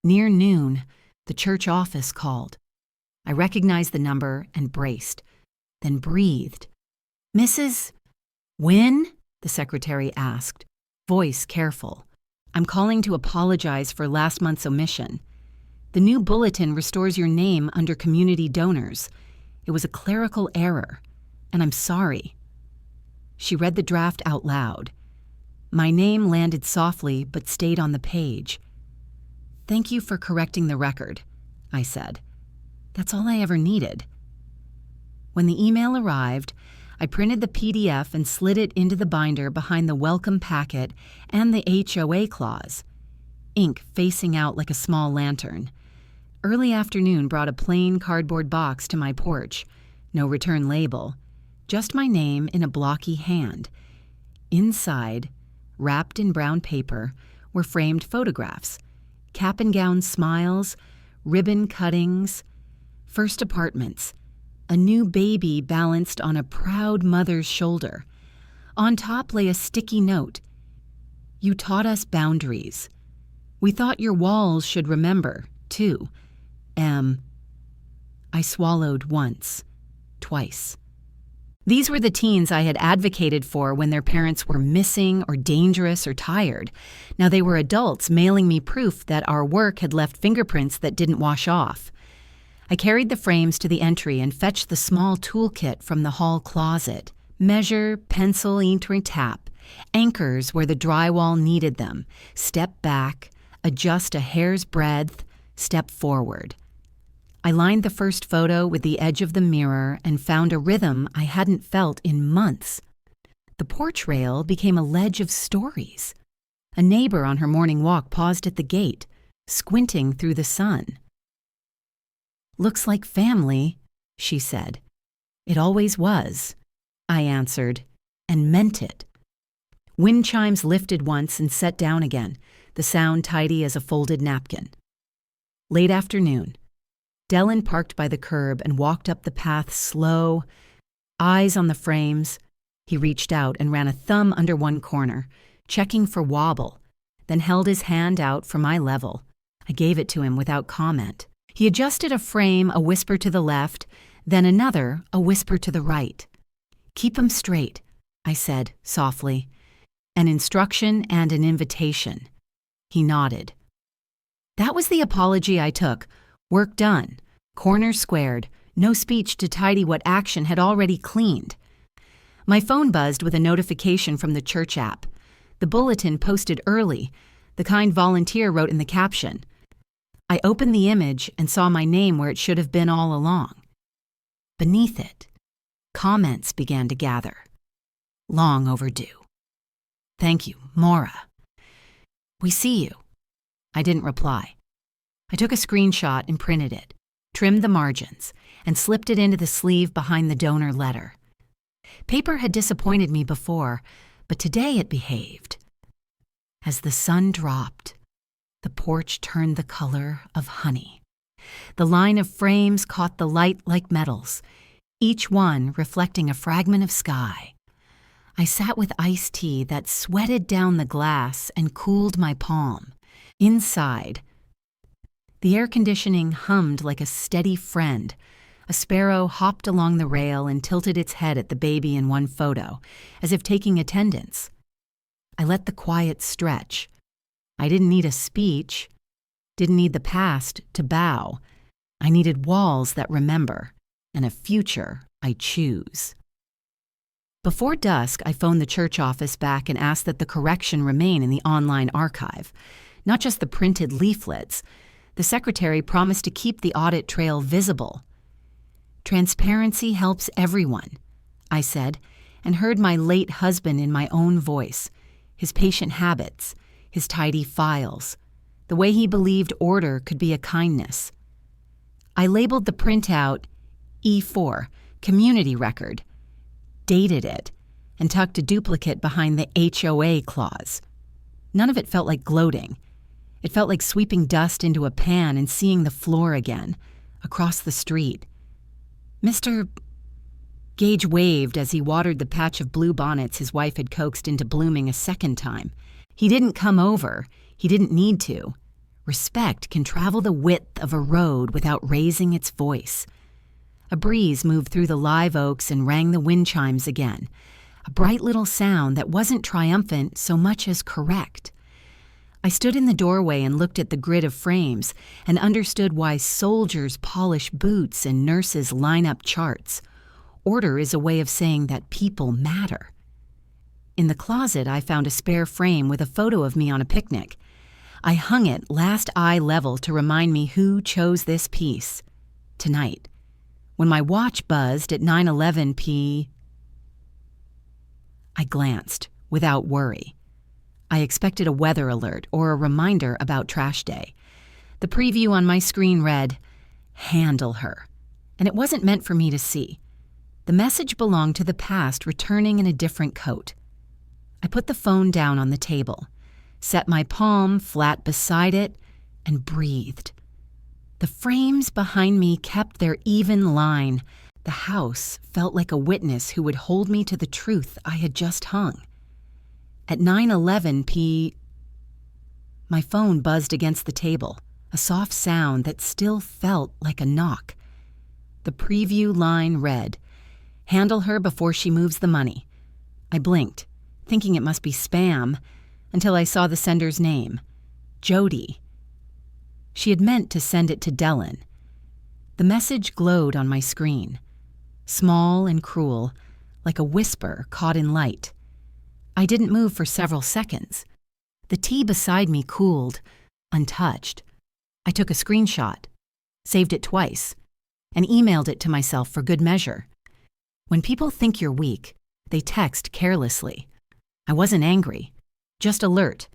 Near noon, the church office called. I recognized the number and braced, then breathed. "Mrs. Wynne?" the secretary asked, voice careful. "I'm calling to apologize for last month's omission. The new bulletin restores your name under community donors. It was a clerical error, and I'm sorry." She read the draft out loud. My name landed softly but stayed on the page. "Thank you for correcting the record," I said. "That's all I ever needed." When the email arrived, I printed the PDF and slid it into the binder behind the welcome packet and the HOA clause, ink facing out like a small lantern. Early afternoon brought a plain cardboard box to my porch, no return label, just my name in a blocky hand. Inside, wrapped in brown paper, were framed photographs, cap and gown smiles, ribbon cuttings, first apartments, a new baby balanced on a proud mother's shoulder. On top lay a sticky note. "You taught us boundaries. We thought your walls should remember, too. I swallowed once, twice. These were the teens I had advocated for when their parents were missing or dangerous or tired. Now they were adults mailing me proof that our work had left fingerprints that didn't wash off. I carried the frames to the entry and fetched the small toolkit from the hall closet. Measure, pencil, inked tap, anchors where the drywall needed them, step back, adjust a hair's breadth, step forward. I lined the first photo with the edge of the mirror and found a rhythm I hadn't felt in months. The porch rail became a ledge of stories. A neighbor on her morning walk paused at the gate, squinting through the sun. "Looks like family," she said. "It always was," I answered, and meant it. Wind chimes lifted once and set down again, the sound tidy as a folded napkin. Late afternoon. Dylan parked by the curb and walked up the path slow, eyes on the frames. He reached out and ran a thumb under one corner, checking for wobble, then held his hand out for my level. I gave it to him without comment. He adjusted a frame, a whisper to the left, then another, a whisper to the right. "Keep 'em straight," I said softly. An instruction and an invitation. He nodded. That was the apology I took. Work done. Corners squared. No speech to tidy what action had already cleaned. My phone buzzed with a notification from the church app. The bulletin posted early. The kind volunteer wrote in the caption. I opened the image and saw my name where it should have been all along. Beneath it, comments began to gather. Long overdue. "Thank you, Maura." "We see you." I didn't reply. I took a screenshot and printed it, trimmed the margins, and slipped it into the sleeve behind the donor letter. Paper had disappointed me before, but today it behaved. As the sun dropped, the porch turned the color of honey. The line of frames caught the light like metals, each one reflecting a fragment of sky. I sat with iced tea that sweated down the glass and cooled my palm. Inside, the air conditioning hummed like a steady friend. A sparrow hopped along the rail and tilted its head at the baby in one photo, as if taking attendance. I let the quiet stretch. I didn't need a speech, didn't need the past to bow. I needed walls that remember, and a future I choose. Before dusk, I phoned the church office back and asked that the correction remain in the online archive, not just the printed leaflets. The secretary promised to keep the audit trail visible. Transparency helps everyone, I said, and heard my late husband in my own voice, his patient habits, his tidy files, the way he believed order could be a kindness. I labeled the printout E4, Community Record, dated it, and tucked a duplicate behind the HOA clause. None of it felt like gloating. It felt like sweeping dust into a pan and seeing the floor again, across the street. Mr. Gage waved as he watered the patch of blue bonnets his wife had coaxed into blooming a second time. He didn't come over. He didn't need to. Respect can travel the width of a road without raising its voice. A breeze moved through the live oaks and rang the wind chimes again, a bright little sound that wasn't triumphant so much as correct. I stood in the doorway and looked at the grid of frames and understood why soldiers polish boots and nurses line up charts. Order is a way of saying that people matter. In the closet, I found a spare frame with a photo of me on a picnic. I hung it last eye level to remind me who chose this piece. Tonight, when my watch buzzed at 9:11 p. I glanced, without worry. I expected a weather alert or a reminder about trash day. The preview on my screen read, "Handle her," and it wasn't meant for me to see. The message belonged to the past returning in a different coat. I put the phone down on the table, set my palm flat beside it, and breathed. The frames behind me kept their even line. The house felt like a witness who would hold me to the truth I had just hung. At 9:11 p. My phone buzzed against the table, a soft sound that still felt like a knock. The preview line read, "Handle her before she moves the money." I blinked, thinking it must be spam, until I saw the sender's name, Jody. She had meant to send it to Dylan. The message glowed on my screen, small and cruel, like a whisper caught in light. I didn't move for several seconds. The tea beside me cooled, untouched. I took a screenshot. saved it twice, and emailed it to myself for good measure. When people think you're weak, they text carelessly. I wasn't angry, just alert.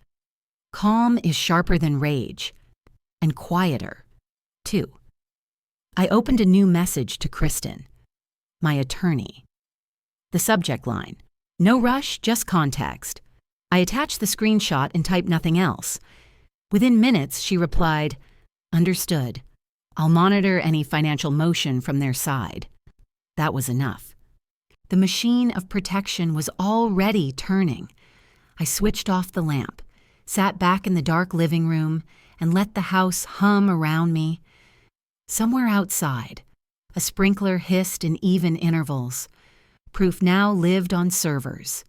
Calm is sharper than rage, and quieter, too. I opened a new message to Kristen, my attorney. The subject line, no rush, just context. I attached the screenshot and typed nothing else. Within minutes, she replied, understood. I'll monitor any financial motion from their side. That was enough. The machine of protection was already turning. I switched off the lamp, sat back in the dark living room, and let the house hum around me. Somewhere outside, a sprinkler hissed in even intervals. Proof now lived on servers,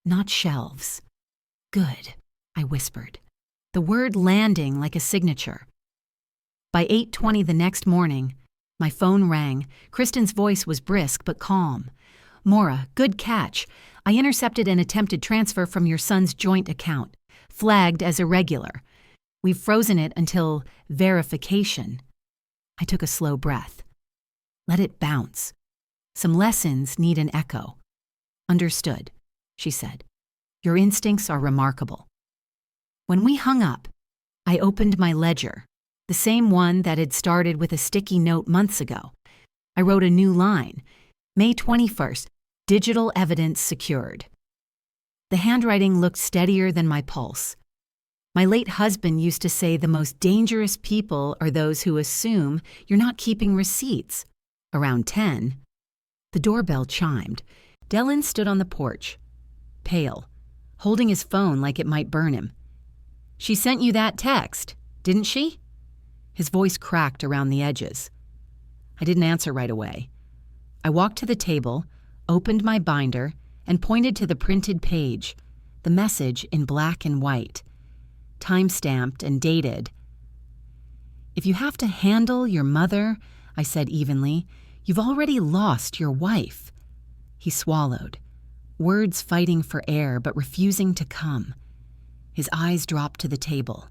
not shelves. Good, I whispered, the word landing like a signature. By 8:20 the next morning, my phone rang. Kristen's voice was brisk but calm. Maura, good catch. I intercepted an attempted transfer from your son's joint account, flagged as irregular. We've frozen it until verification. I took a slow breath. Let it bounce. Some lessons need an echo. Understood, she said. Your instincts are remarkable. When we hung up, I opened my ledger, the same one that had started with a sticky note months ago. I wrote a new line, May 21st, digital evidence secured. The handwriting looked steadier than my pulse. My late husband used to say the most dangerous people are those who assume you're not keeping receipts. Around 10, the doorbell chimed. Dylan stood on the porch, pale, holding his phone like it might burn him. She sent you that text, didn't she? His voice cracked around the edges. I didn't answer right away. I walked to the table, opened my binder, and pointed to the printed page, the message in black and white, time-stamped and dated. If you have to handle your mother, I said evenly, you've already lost your wife. He swallowed, words fighting for air but refusing to come. His eyes dropped to the table,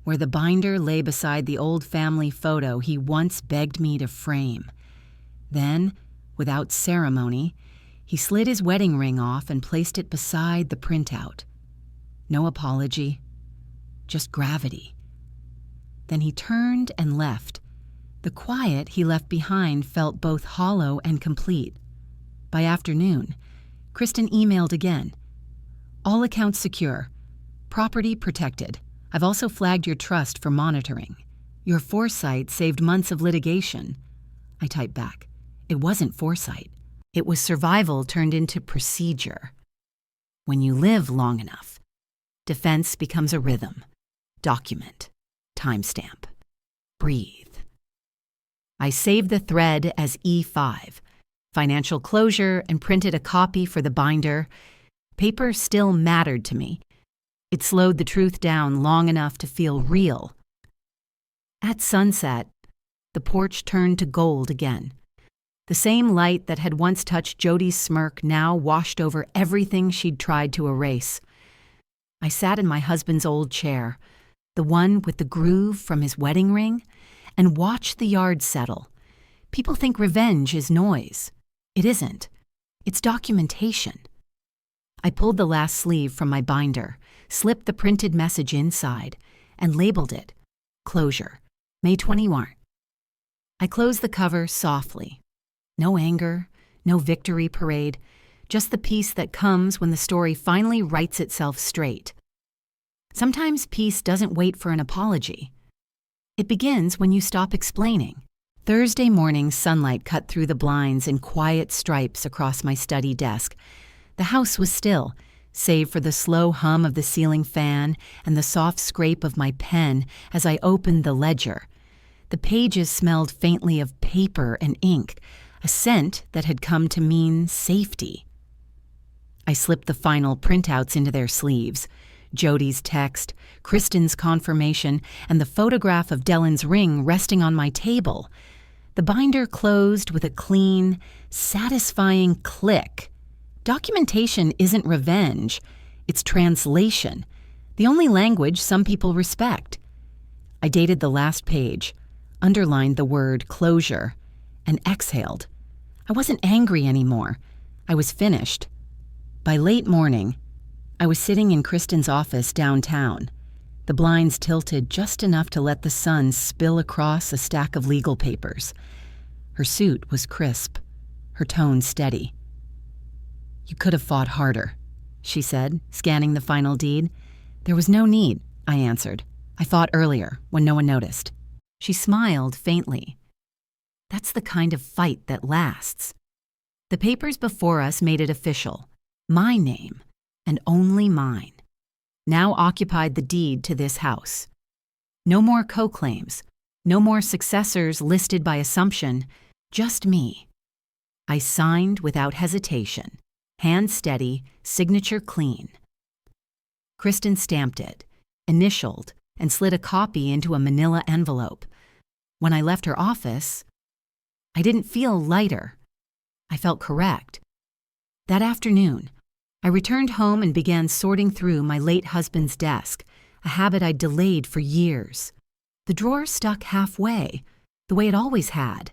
where the binder lay beside the old family photo he once begged me to frame. Then, without ceremony, he slid his wedding ring off and placed it beside the printout. No apology, just gravity. Then he turned and left. The quiet he left behind felt both hollow and complete. By afternoon, Kristen emailed again. All accounts secure. Property protected. I've also flagged your trust for monitoring. Your foresight saved months of litigation. I typed back. It wasn't foresight. It was survival turned into procedure. When you live long enough, defense becomes a rhythm. Document. Timestamp. Breathe. I saved the thread as E5, financial closure, and printed a copy for the binder. Paper still mattered to me. It slowed the truth down long enough to feel real. At sunset, the porch turned to gold again. The same light that had once touched Jody's smirk now washed over everything she'd tried to erase. I sat in my husband's old chair, the one with the groove from his wedding ring, and watched the yard settle. People think revenge is noise. It isn't. It's documentation. I pulled the last sleeve from my binder, slipped the printed message inside, and labeled it, Closure, May 21. I closed the cover softly. No anger, no victory parade, just the peace that comes when the story finally writes itself straight. Sometimes peace doesn't wait for an apology. It begins when you stop explaining. Thursday morning sunlight cut through the blinds in quiet stripes across my study desk. The house was still, save for the slow hum of the ceiling fan and the soft scrape of my pen as I opened the ledger. The pages smelled faintly of paper and ink, a scent that had come to mean safety. I slipped the final printouts into their sleeves. Jody's text, Kristen's confirmation, and the photograph of Dylan's ring resting on my table. The binder closed with a clean, satisfying click. Documentation isn't revenge, it's translation, the only language some people respect. I dated the last page, underlined the word closure, and exhaled. I wasn't angry anymore. I was finished. By late morning, I was sitting in Kristen's office downtown, the blinds tilted just enough to let the sun spill across a stack of legal papers. Her suit was crisp, her tone steady. "You could have fought harder," she said, scanning the final deed. "There was no need," I answered. "I fought earlier, when no one noticed." She smiled faintly. "That's the kind of fight that lasts." The papers before us made it official. My name, and only mine, now occupied the deed to this house. No more co-claims, no more successors listed by assumption, just me. I signed without hesitation, hand steady, signature clean. Kristen stamped it, initialed, and slid a copy into a manila envelope. When I left her office, I didn't feel lighter. I felt correct. That afternoon, I returned home and began sorting through my late husband's desk, a habit I'd delayed for years. The drawer stuck halfway, the way it always had.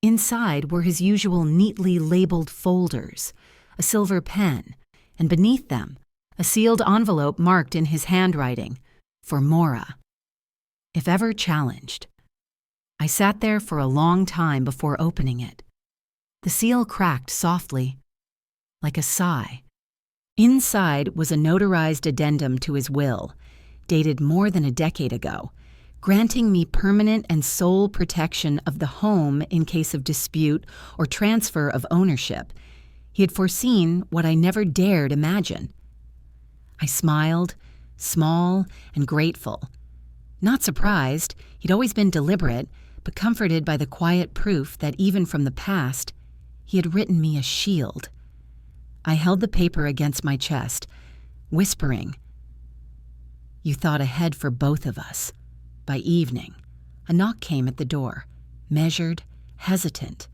Inside were his usual neatly labeled folders, a silver pen, and beneath them, a sealed envelope marked in his handwriting, "For Maura." If ever challenged. I sat there for a long time before opening it. The seal cracked softly, like a sigh. Inside was a notarized addendum to his will, dated more than a decade ago, granting me permanent and sole protection of the home in case of dispute or transfer of ownership. He had foreseen what I never dared imagine. I smiled, small and grateful. Not surprised, he'd always been deliberate, but comforted by the quiet proof that even from the past, he had written me a shield. I held the paper against my chest, whispering, "You thought ahead for both of us." By evening, a knock came at the door, measured, hesitant.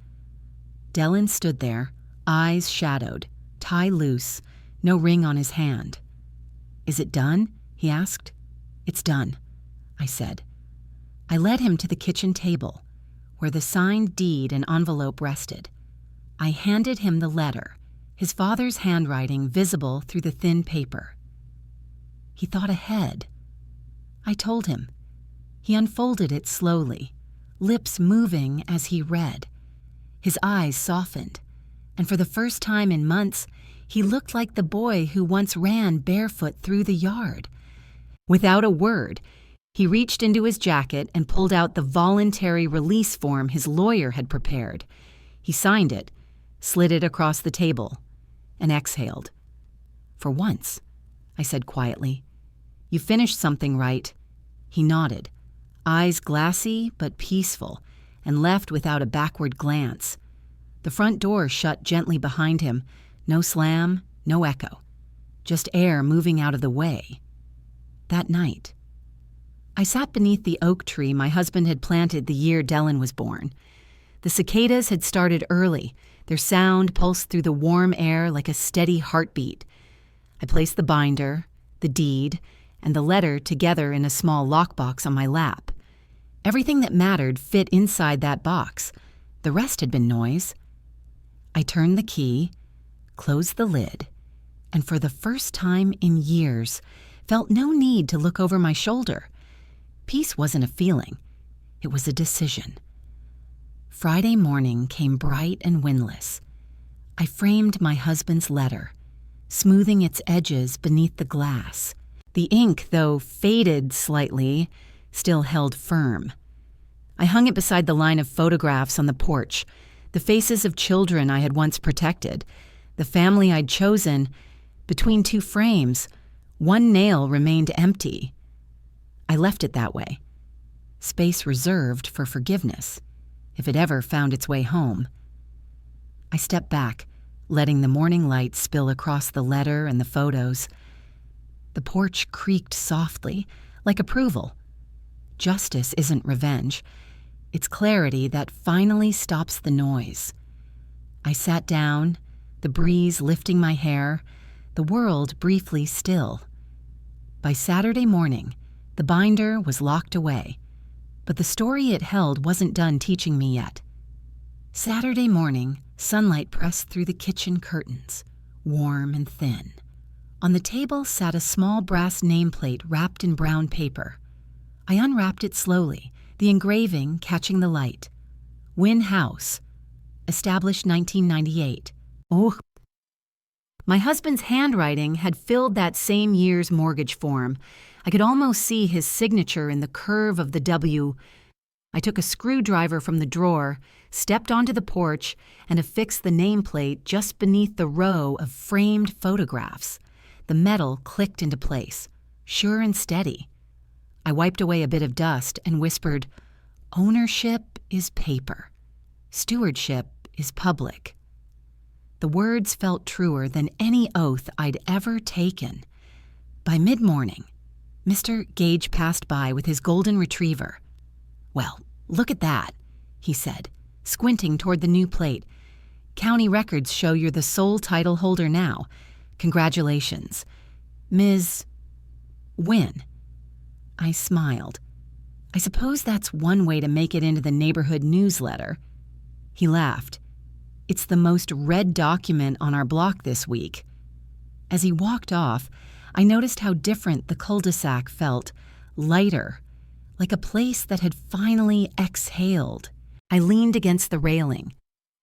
Dylan stood there, eyes shadowed, tie loose, no ring on his hand. "Is it done?" he asked. "It's done," I said. I led him to the kitchen table, where the signed deed and envelope rested. I handed him the letter, his father's handwriting visible through the thin paper. He thought ahead. I told him. He unfolded it slowly, lips moving as he read. His eyes softened, and for the first time in months, he looked like the boy who once ran barefoot through the yard. Without a word, he reached into his jacket and pulled out the voluntary release form his lawyer had prepared. He signed it, slid it across the table, and exhaled. "For once," I said quietly. "You finished something right." He nodded, eyes glassy but peaceful, and left without a backward glance. The front door shut gently behind him, no slam, no echo, just air moving out of the way. That night, I sat beneath the oak tree my husband had planted the year Dylan was born. The cicadas had started early, their sound pulsed through the warm air like a steady heartbeat. I placed the binder, the deed, and the letter together in a small lockbox on my lap. Everything that mattered fit inside that box. The rest had been noise. I turned the key, closed the lid, and for the first time in years, felt no need to look over my shoulder. Peace wasn't a feeling. It was a decision. Friday morning came bright and windless. I framed my husband's letter, smoothing its edges beneath the glass. The ink, though faded slightly, still held firm. I hung it beside the line of photographs on the porch, the faces of children I had once protected, the family I'd chosen. Between two frames, one nail remained empty. I left it that way, space reserved for forgiveness, if it ever found its way home. I stepped back, letting the morning light spill across the letter and the photos. The porch creaked softly, like approval. Justice isn't revenge. It's clarity that finally stops the noise. I sat down, the breeze lifting my hair, the world briefly still. By Saturday morning, the binder was locked away. But the story it held wasn't done teaching me yet. Saturday morning, sunlight pressed through the kitchen curtains, warm and thin. On the table sat a small brass nameplate wrapped in brown paper. I unwrapped it slowly, the engraving catching the light. Wynn House, established 1998. Oh. My husband's handwriting had filled that same year's mortgage form. I could almost see his signature in the curve of the W. I took a screwdriver from the drawer, stepped onto the porch, and affixed the nameplate just beneath the row of framed photographs. The metal clicked into place, sure and steady. I wiped away a bit of dust and whispered, "Ownership is paper. Stewardship is public." The words felt truer than any oath I'd ever taken. By mid-morning, Mr. Gage passed by with his golden retriever. "Well, look at that," he said, squinting toward the new plate. "County records show you're the sole title holder now. Congratulations. Ms. Wynn." I smiled. "I suppose that's one way to make it into the neighborhood newsletter." He laughed. "It's the most read document on our block this week." As he walked off, I noticed how different the cul-de-sac felt, lighter, like a place that had finally exhaled. I leaned against the railing,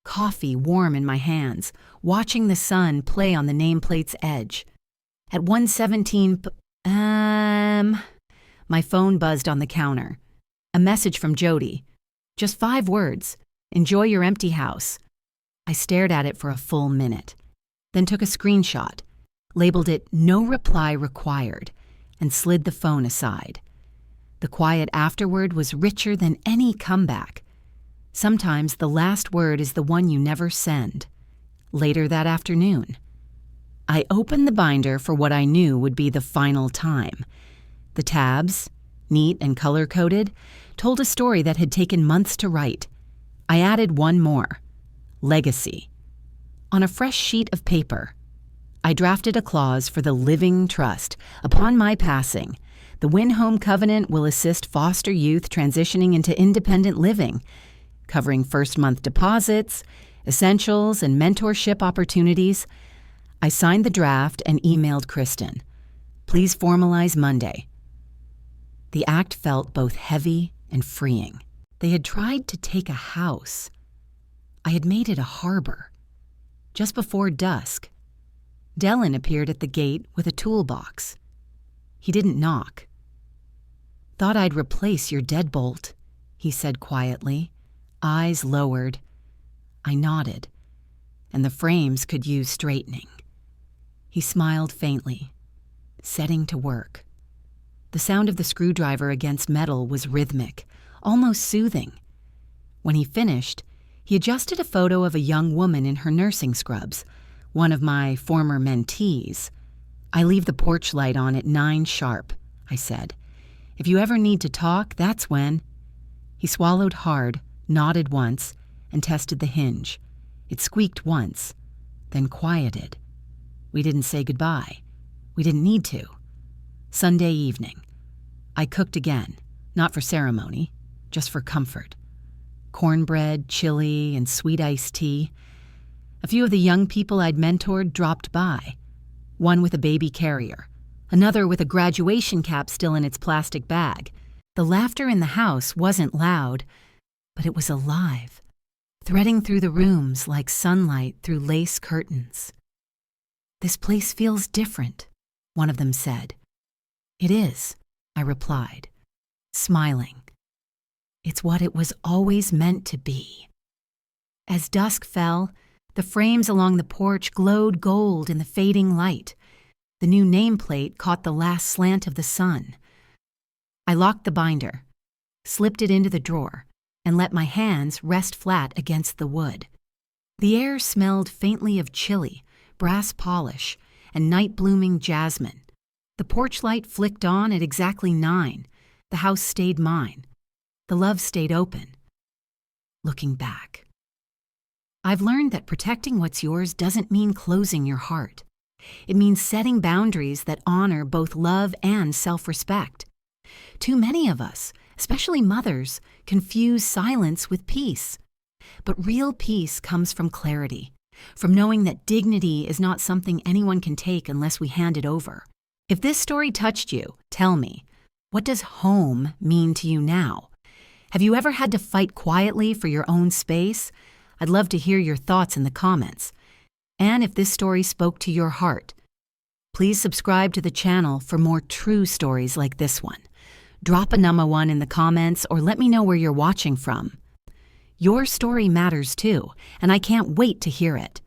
coffee warm in my hands, watching the sun play on the nameplate's edge. At 1:17 my phone buzzed on the counter. A message from Jody. Just 5 words. "Enjoy your empty house." I stared at it for a full minute, then took a screenshot, labeled it "No reply required," and slid the phone aside. The quiet afterward was richer than any comeback. Sometimes the last word is the one you never send. Later that afternoon, I opened the binder for what I knew would be the final time. The tabs, neat and color-coded, told a story that had taken months to write. I added one more: legacy. On a fresh sheet of paper, I drafted a clause for the living trust. Upon my passing, the Wynn Home Covenant will assist foster youth transitioning into independent living, covering first-month deposits, essentials, and mentorship opportunities. I signed the draft and emailed Kristen. "Please formalize Monday." The act felt both heavy and freeing. They had tried to take a house. I had made it a harbor. Just before dusk, Dellin appeared at the gate with a toolbox. He didn't knock. "Thought I'd replace your deadbolt," he said quietly, eyes lowered. I nodded, and the frames could use straightening. He smiled faintly, setting to work. The sound of the screwdriver against metal was rhythmic, almost soothing. When he finished, he adjusted a photo of a young woman in her nursing scrubs, one of my former mentees. "I leave the porch light on at 9 sharp, I said. "If you ever need to talk, that's when." He swallowed hard, nodded once, and tested the hinge. It squeaked once, then quieted. We didn't say goodbye. We didn't need to. Sunday evening. I cooked again, not for ceremony, just for comfort. Cornbread, chili, and sweet iced tea. A few of the young people I'd mentored dropped by, one with a baby carrier, another with a graduation cap still in its plastic bag. The laughter in the house wasn't loud, but it was alive, threading through the rooms like sunlight through lace curtains. "This place feels different," one of them said. "It is," I replied, smiling. "It's what it was always meant to be." As dusk fell, the frames along the porch glowed gold in the fading light. The new nameplate caught the last slant of the sun. I locked the binder, slipped it into the drawer, and let my hands rest flat against the wood. The air smelled faintly of chili, brass polish, and night-blooming jasmine. The porch light flicked on at exactly 9. The house stayed mine. The love stayed open. Looking back, I've learned that protecting what's yours doesn't mean closing your heart. It means setting boundaries that honor both love and self-respect. Too many of us, especially mothers, confuse silence with peace. But real peace comes from clarity, from knowing that dignity is not something anyone can take unless we hand it over. If this story touched you, tell me, what does home mean to you now? Have you ever had to fight quietly for your own space? I'd love to hear your thoughts in the comments. And if this story spoke to your heart, please subscribe to the channel for more true stories like this one. Drop a number 1 in the comments or let me know where you're watching from. Your story matters too, and I can't wait to hear it.